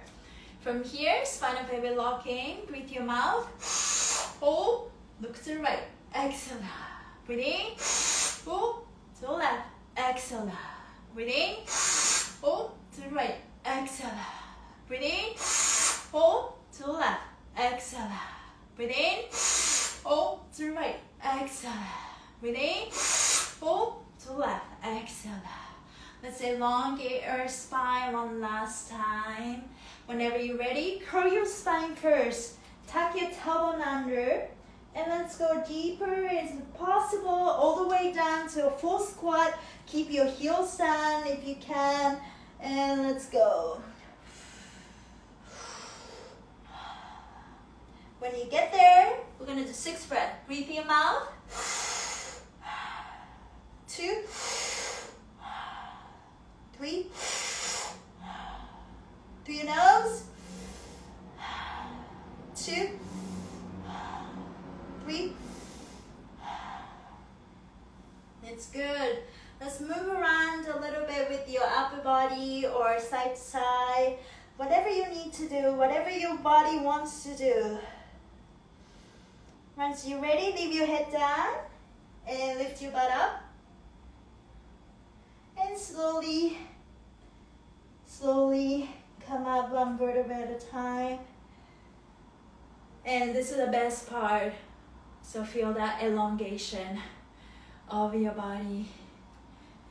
From here, spinal pivot locking. Breathe your mouth. Hold. Look to the right. Exhale. Breathe in. Hold. To the left. Exhale. Breathe in. Hold. To the right. Exhale. Breathe in. Hold. To the left. Exhale. Breathe in. Hold. To the right. Exhale. Breathe in. Hold. To the left. Exhale. Let's elongate our spine one last time. Whenever you're ready, curl your spine first. Tuck your tailbone under. And let's go deeper as possible, all the way down to a full squat. Keep your heels down if you can. And let's go. When you get there, we're going to do 6 breaths. Breathe in your mouth. 2, 3. Through your nose. 2, 3. It's good. Let's move around a little bit with your upper body or side to side. Whatever you need to do, whatever your body wants to do. Once you're ready, leave your head down and lift your butt up. And slowly come up one vertebra at a time. And this is the best part. So feel that elongation of your body.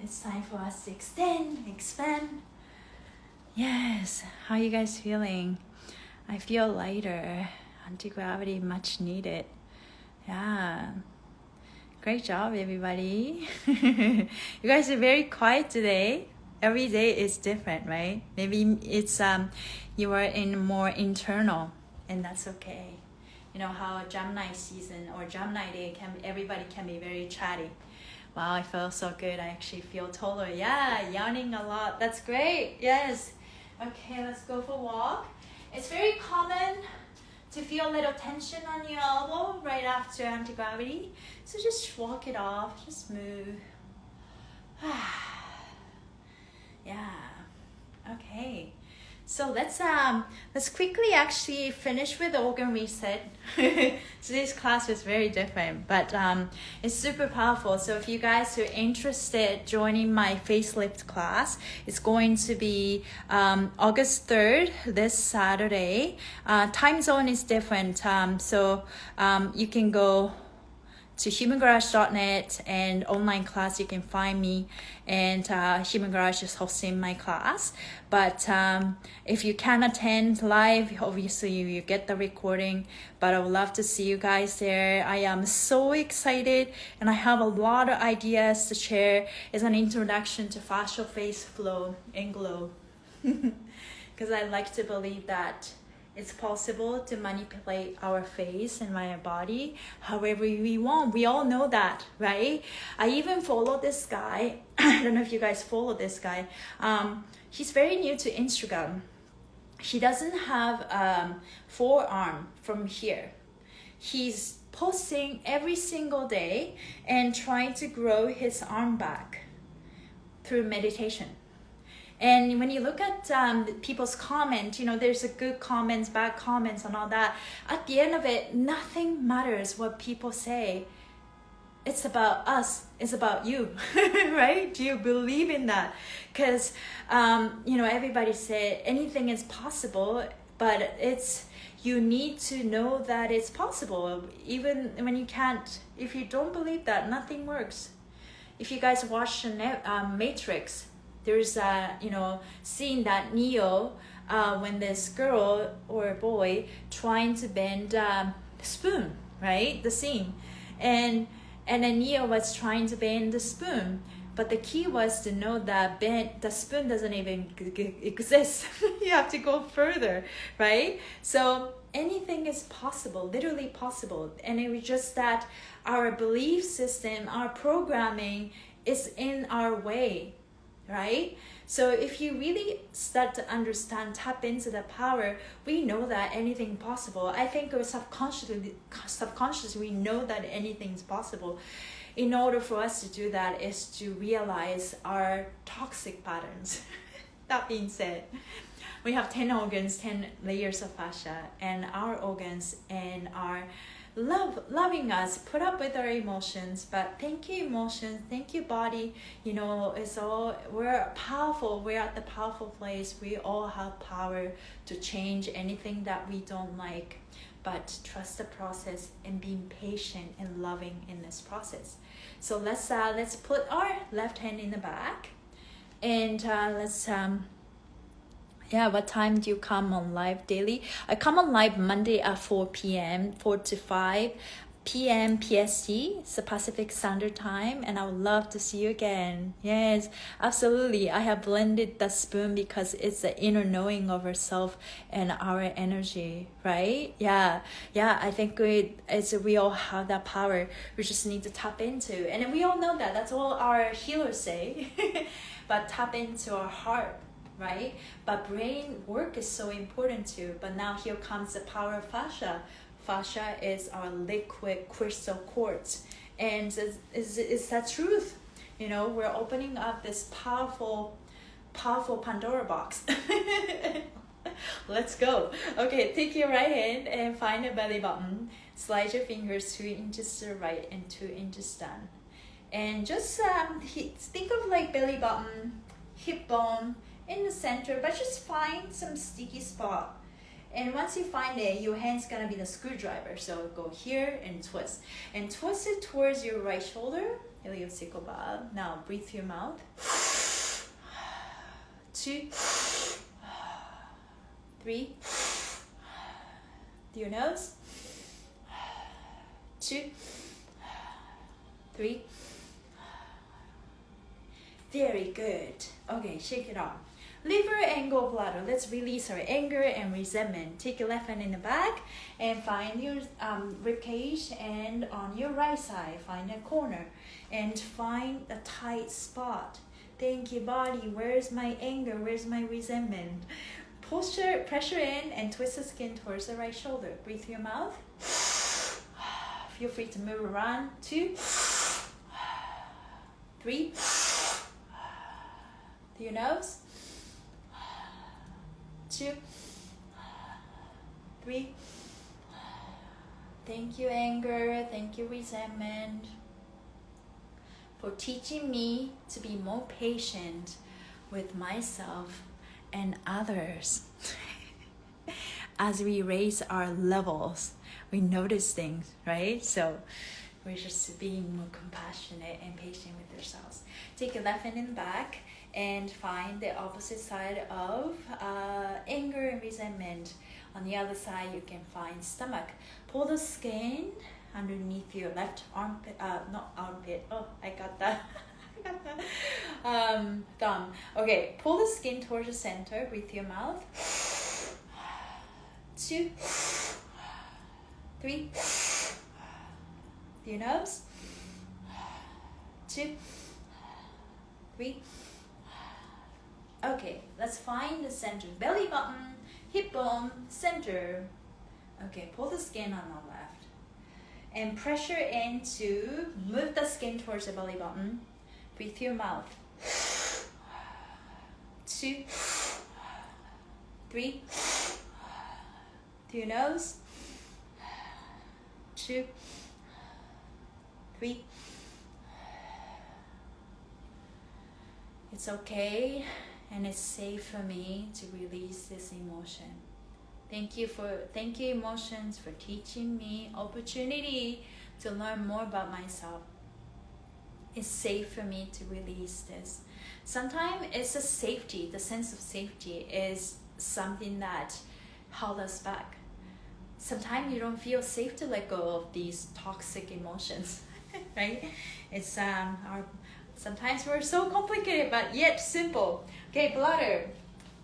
It's time for us to extend, expand. Yes, how are you guys feeling? I feel lighter. Anti-gravity much needed. Yeah. Great job, everybody. You guys are very quiet today. Every day is different, right? Maybe it's you are in more internal, and that's okay. You know how Gemini season or Gemini day everybody can be very chatty. Wow, I feel so good. I actually feel taller. Yeah, yawning a lot. That's great. Yes. Okay, let's go for a walk. It's very common to feel a little tension on your elbow right after anti-gravity. So just walk it off. Just move. Yeah. Okay. So let's quickly actually finish with the organ reset. Today's class was very different, but it's super powerful. So if you guys are interested joining my facelift class, it's going to be August 3rd, this Saturday. Time zone is different, so you can go to humangarage.net, and online class you can find me, and Human Garage is hosting my class. But if you can attend live, obviously you get the recording, but I would love to see you guys there. I am so excited, and I have a lot of ideas to share as an introduction to fascial face flow and glow. Because I like to believe that It's possible to manipulate our face and my body however we want. We all know that, right? I even follow this guy. I don't know if you guys follow this guy. He's very new to Instagram. He doesn't have forearm from here. He's posting every single day and trying to grow his arm back through meditation. And when you look at people's comment, you know, there's a good comments, bad comments and all that. At the end of it, nothing matters what people say. It's about us. It's about you, right? Do you believe in that? Because, you know, everybody said anything is possible, but you need to know that it's possible. Even when you can't, if you don't believe that, nothing works. If you guys watch the Matrix, there's a, you know, scene that Neo, when this girl or boy trying to bend the spoon, right? The scene. And then Neo was trying to bend the spoon. But the key was to know that the spoon doesn't even exist. You have to go further, right? So anything is possible, literally possible. And it was just that our belief system, our programming is in our way, right? So if you really start to understand, tap into the power, we know that anything possible. I think subconsciously we know that anything's possible. In order for us to do that is to realize our toxic patterns. That being said, we have 10 organs, 10 layers of fascia, and our organs and our loving us, put up with our emotions. But thank you emotions, thank you body. You know, we're powerful. We're at the powerful place. We all have power to change anything that we don't like. But trust the process and being patient and loving in this process. So let's put our left hand in the back, and let's what time do you come on live daily? I come on live Monday at 4 p.m., 4 to 5 p.m. PST, it's the Pacific Standard Time, and I would love to see you again. Yes, absolutely. I have blended the spoon because it's the inner knowing of ourself and our energy, right? Yeah, I think we all have that power. We just need to tap into, and we all know that. That's all our healers say. But tap into our heart, right? But brain work is so important too. But now here comes the power of fascia. Fascia is our liquid crystal quartz, and it's that truth. You know, we're opening up this powerful Pandora box. Let's go. Okay, take your right hand and find a belly button. Slide your fingers 2 inches to the right and 2 inches down, and just think of like belly button, hip bone in the center, but just find some sticky spot. And once you find it, your hand's gonna be the screwdriver. So go here and twist it towards your right shoulder. Now breathe through your mouth. 2, 3. Through your nose. 2, 3. Very good. Okay, shake it off. Liver and gallbladder. Let's release our anger and resentment. Take your left hand in the back and find your rib cage, and on your right side, find a corner and find a tight spot. Thank you, body. Where's my anger? Where's my resentment? Pressure in and twist the skin towards the right shoulder. Breathe through your mouth. Feel free to move around. 2, 3. Through your nose. 2, 3. Thank you, anger. Thank you, resentment, for teaching me to be more patient with myself and others. As we raise our levels, we notice things, right? So we're just being more compassionate and patient with ourselves. Take your left hand in the back and find the opposite side of anger and resentment. On the other side, you can find stomach. Pull the skin underneath your left armpit, not armpit. Oh, I got that. Thumb. Okay, pull the skin towards the center. Breathe through your mouth. 2, 3. Through your nose. 2, 3. Okay, let's find the center. Belly button, hip bone, center. Okay, pull the skin on the left. And pressure in to move the skin towards the belly button. Breathe through your mouth. 2, 3. Through your nose. 2, 3. It's okay and it's safe for me to release this emotion. Thank you emotions for teaching me opportunity to learn more about myself. It's safe for me to release this. Sometimes it's a safety, the sense of safety is something that held us back. Sometimes you don't feel safe to let go of these toxic emotions, right? It's sometimes we're so complicated but yet simple. Okay, bladder.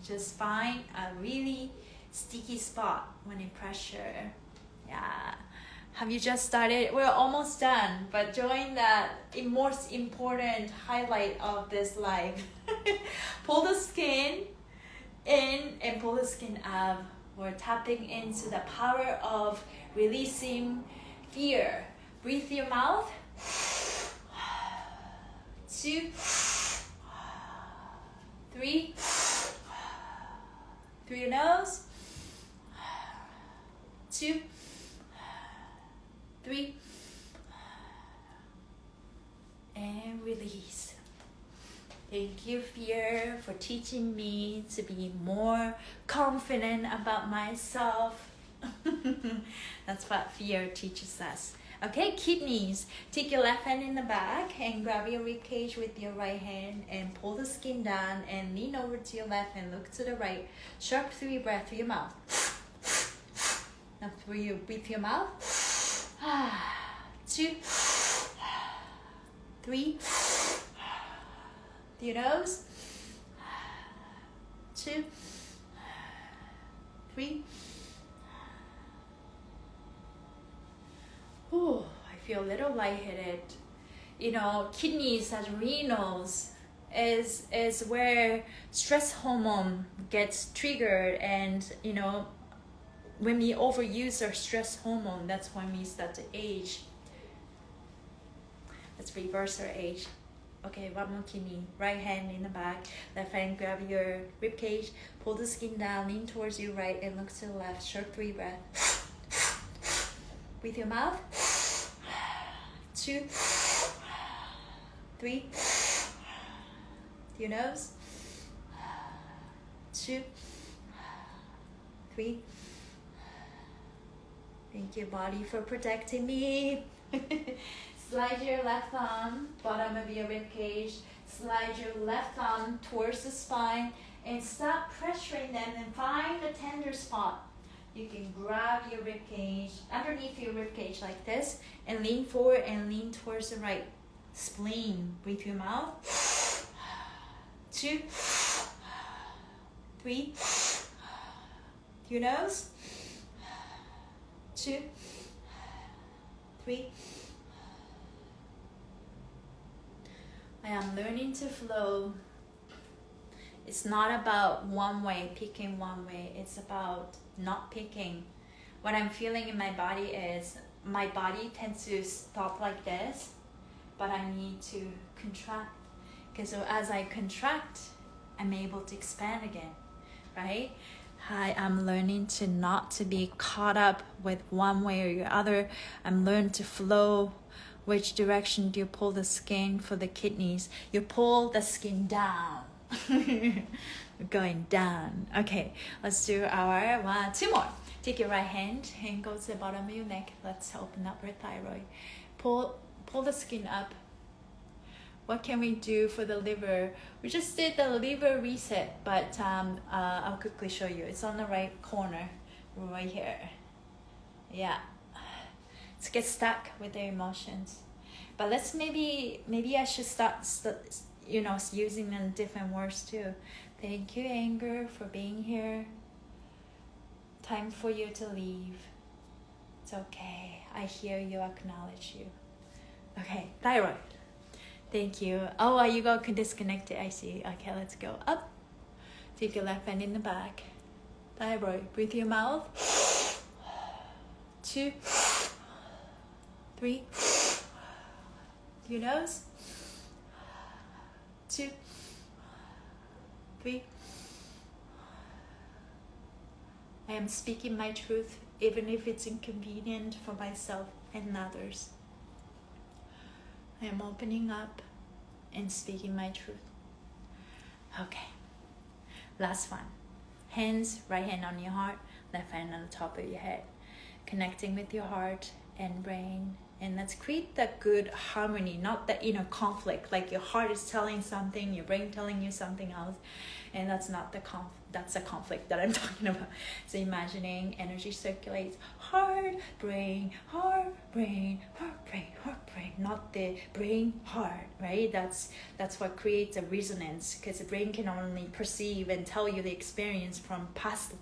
Just find a really sticky spot when in pressure. Yeah. Have you just started? We're almost done, but join the most important highlight of this live. Pull the skin in and pull the skin up. We're tapping into the power of releasing fear. Breathe through your mouth. 2, 3. Through your nose. 2, 3. And release. Thank you, fear, for teaching me to be more confident about myself. That's what fear teaches us. Okay, kidneys. Take your left hand in the back and grab your rib cage with your right hand and pull the skin down and lean over to your left and look to the right. Sharp through your breath through your mouth. Now through your breathe through your mouth. 2, 3. Through your nose. 2, 3. Ooh, I feel a little lightheaded. You know, kidneys and renals is where stress hormone gets triggered, and you know, when we overuse our stress hormone, that's when we start to age. Let's reverse our age. Okay, one more kidney. Right hand in the back. Left hand grab your rib cage. Pull the skin down. Lean towards your right and look to the left. Short 3 breaths. With your mouth. 2, 3. Your nose. 2, 3. Thank you, body, for protecting me. Slide your left arm, bottom of your rib cage. Slide your left arm towards the spine and stop pressuring them and find a tender spot. You can grab your rib cage, underneath your rib cage like this, and lean forward and lean towards the right. Spleen, breathe through your mouth. 2, 3. Through your nose. 2, 3. I am learning to flow. It's not about one way, picking one way. It's about not picking. What I'm feeling in my body is my body tends to stop like this, but I need to contract. Because as I contract, I'm able to expand again, right? I am learning to not to be caught up with one way or the other. I'm learning to flow. Which direction do you pull the skin for the kidneys? You pull the skin down. We're going down. Okay, let's do our 2 more. Take your right hand and go to the bottom of your neck. Let's open up your thyroid. Pull the skin up. What can we do for the liver? We just did the liver reset, but I'll quickly show you. It's on the right corner, right here. Yeah. Let's get stuck with the emotions. But let's maybe I should start using them different words too. Thank you, anger, for being here. Time for you to leave. It's okay. I hear you, acknowledge you. Okay, thyroid. Thank you. Oh, you got disconnected. I see. Okay, let's go up. Take your left hand in the back. Thyroid. Breathe your mouth. 2, 3. Your nose. 2, 3. I am speaking my truth, even if it's inconvenient for myself and others. I am opening up and speaking my truth. Okay. Last one. Hands, right hand on your heart, left hand on the top of your head. Connecting with your heart and brain. And let's create that good harmony, not the inner conflict. Like your heart is telling something, your brain telling you something else. And that's not the that's the conflict that I'm talking about. So imagining energy circulates heart, brain, heart, brain, heart, brain, heart, brain. Not the brain, heart, right? That's what creates a resonance, because the brain can only perceive and tell you the experience from past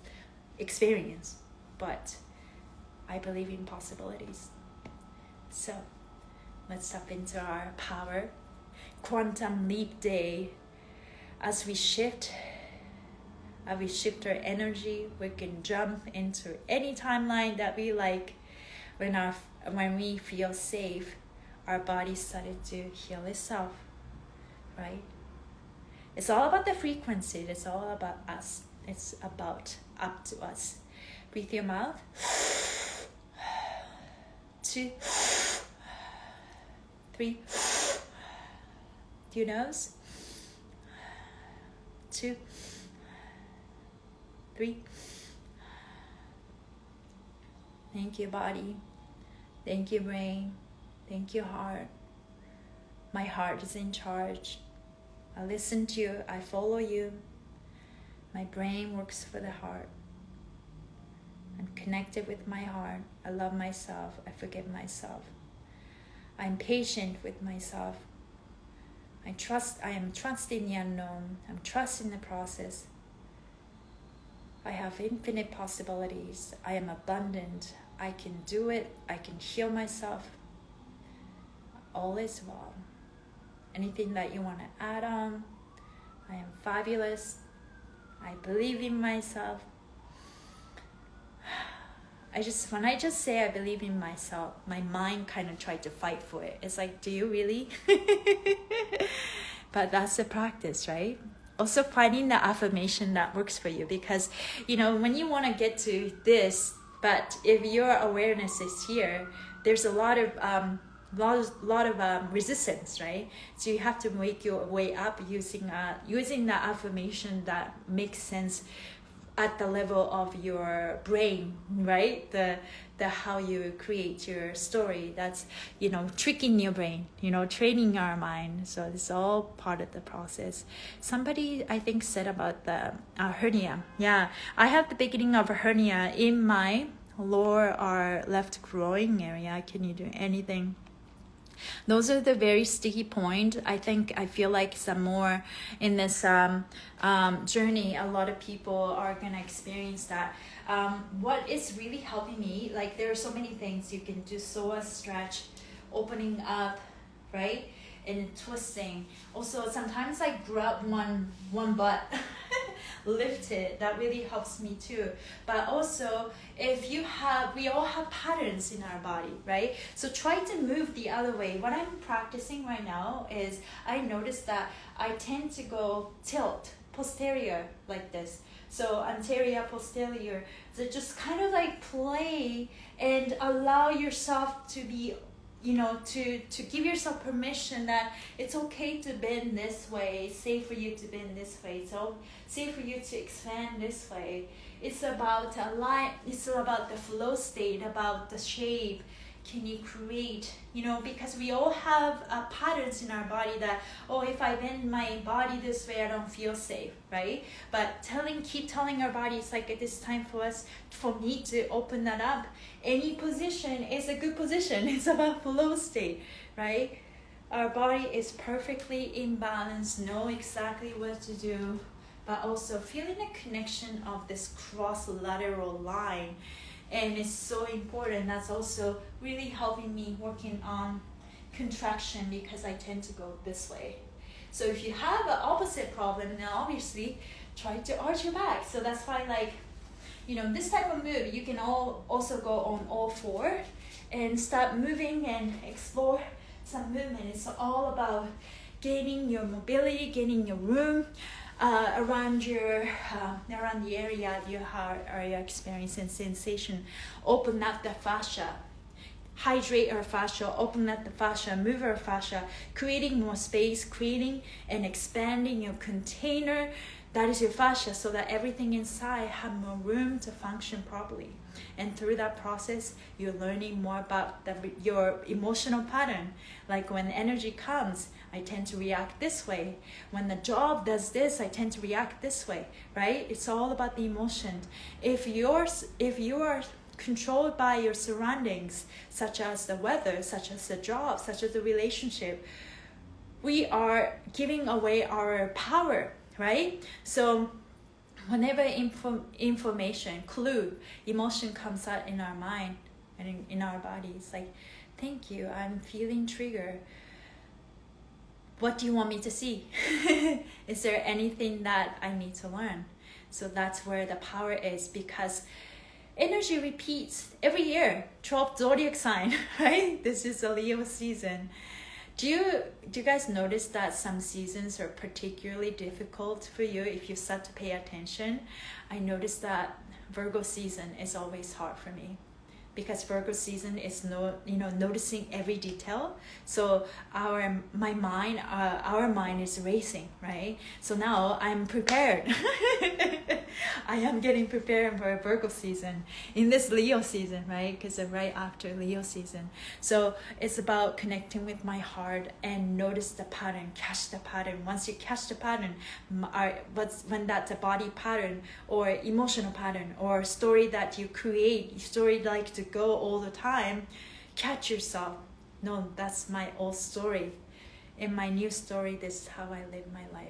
experience. But I believe in possibilities. So let's step into our power. Quantum leap day. As we shift our energy, we can jump into any timeline that we like. When we feel safe, our body started to heal itself, right? It's all about the frequency. It's all about us. It's about up to us. Breathe your mouth. 2, 3. Your nose. 2, 3. Thank you, body. Thank you, brain. Thank you, heart. My heart is in charge. I listen to you. I follow you. My brain works for the heart. I'm connected with my heart. I love myself. I forgive myself. I'm patient with myself. I am trusting the unknown. I'm trusting the process. I have infinite possibilities. I am abundant. I can do it. I can heal myself. All is well. Anything that you want to add on? I am fabulous. I believe in myself. When I just say I believe in myself, my mind kind of tried to fight for it. It's like, do you really? But that's the practice, right? Also finding the affirmation that works for you, because, when you want to get to this, but if your awareness is here, there's a lot of resistance, right? So you have to make your way up using the affirmation that makes sense at the level of your brain, right? The how you create your story. That's, tricking your brain, training our mind. So it's all part of the process. Somebody, I think, said about the hernia. Yeah, I have the beginning of a hernia in my lower or left groin area. Can you do anything? Those are the very sticky point. I feel like some more in this journey, a lot of people are going to experience that. What is really helping me, like there are so many things you can do. So a stretch, opening up, right? And twisting. Also, sometimes I grab one butt, lift it. That really helps me too. But also, we all have patterns in our body, right? So try to move the other way. What I'm practicing right now is I notice that I tend to go tilt posterior like this. So anterior, posterior. So just kind of like play and allow yourself to be, to give yourself permission that it's okay to bend this way. It's safe for you to bend this way. So safe for you to expand this way. It's about it's about the flow state, about the shape. Can you create, because we all have patterns in our body that, if I bend my body this way, I don't feel safe, right? But keep telling our body, it's like it is time for me to open that up. Any position is a good position. It's about flow state, right? Our body is perfectly in balance, know exactly what to do. but also feeling a connection of this cross lateral line. And it's so important. That's also really helping me working on contraction, because I tend to go this way. So if you have an opposite problem, then obviously try to arch your back. So that's why, like, you know, this type of move, you can also go on all four and start moving and explore some movement. It's all about gaining your mobility, gaining your room around the area you are experiencing sensation. Open up the fascia. Hydrate our fascia, open up the fascia, move our fascia, creating more space, creating and expanding your container. That is your fascia, so that everything inside have more room to function properly. And through that process, you're learning more about your emotional pattern. Like when energy comes, I tend to react this way. When the job does this, I tend to react this way, right? It's all about the emotion. If you are controlled by your surroundings, such as the weather, such as the job, such as the relationship, we are giving away our power, right? So whenever information, clue, emotion comes out in our mind and in our bodies, like, thank you, I'm feeling triggered. What do you want me to see? Is there anything that I need to learn? So that's where the power is, because energy repeats every year. 12th zodiac sign, right? This is a Leo season. Do you guys notice that some seasons are particularly difficult for you if you start to pay attention? I noticed that Virgo season is always hard for me, because Virgo season is noticing every detail. So our mind is racing, right? So now I'm prepared. I am getting prepared for Virgo season in this Leo season, right? Because I'm right after Leo season. So it's about connecting with my heart and notice the pattern, catch the pattern. Once you catch the pattern, when that's a body pattern or emotional pattern or story that you create, story like to go all the time, catch yourself. No, that's my old story. In my new story, this is how I live my life.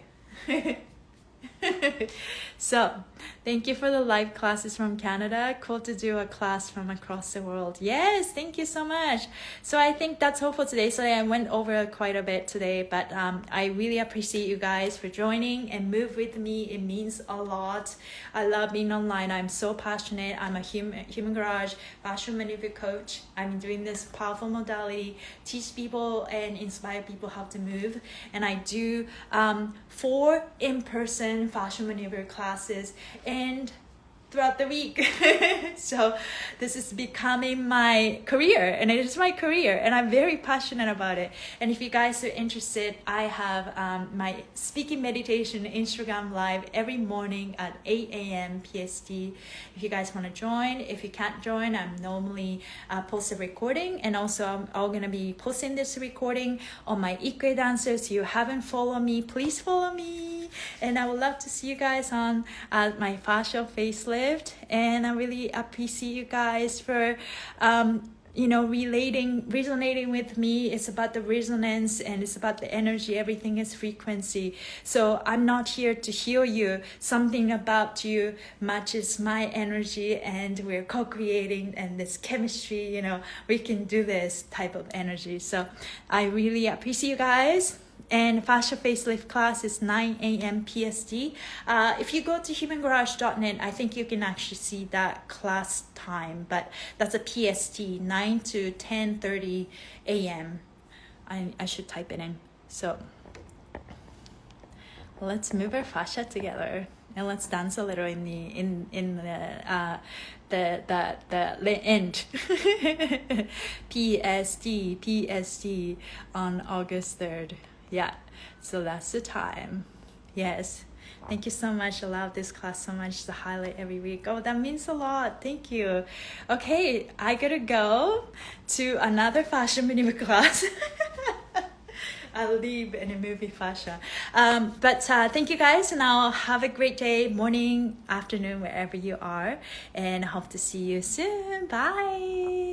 So thank you for the live classes from Canada. Cool to do a class from across the world. Yes, thank you so much. So I think that's all for today. So I went over quite a bit today, but I really appreciate you guys for joining and move with me. It means a lot. I love being online. I'm so passionate. I'm a human garage fascial maneuver coach. I'm doing this powerful modality, teach people and inspire people how to move. And I do 4 in-person fascial maneuver classes and throughout the week. So this is becoming my career, and it is my career, and I'm very passionate about it. And if you guys are interested, I have my speaking meditation Instagram live every morning at 8 a.m. PST. If you guys want to join, if you can't join, I'm normally post a recording, and also I'm going to be posting this recording on my IKUEDANCER. So you haven't followed me, please follow me. And I would love to see you guys on my fascial facelift. And I really appreciate you guys for resonating with me. It's about the resonance, and it's about the energy. Everything is frequency. So I'm not here to heal you. Something about you matches my energy, and we're co-creating, and this chemistry, we can do this type of energy. So I really appreciate you guys. And Fascia Facelift class is 9 a.m. PST. If you go to humangarage.net, I think you can actually see that class time, but that's a PST, 9 to 10:30 a.m. I should type it in. So let's move our fascia together, and let's dance a little in the end. PST on August 3rd. Yeah, so that's the time. Yes, thank you so much. I love this class so much, to highlight every week. Oh, that means a lot. Thank you. Okay, I gotta go to another fascia maneuver class. I'll leave in a movie fascia. But thank you guys, and I'll have a great day, morning, afternoon, wherever you are, and I hope to see you soon. Bye.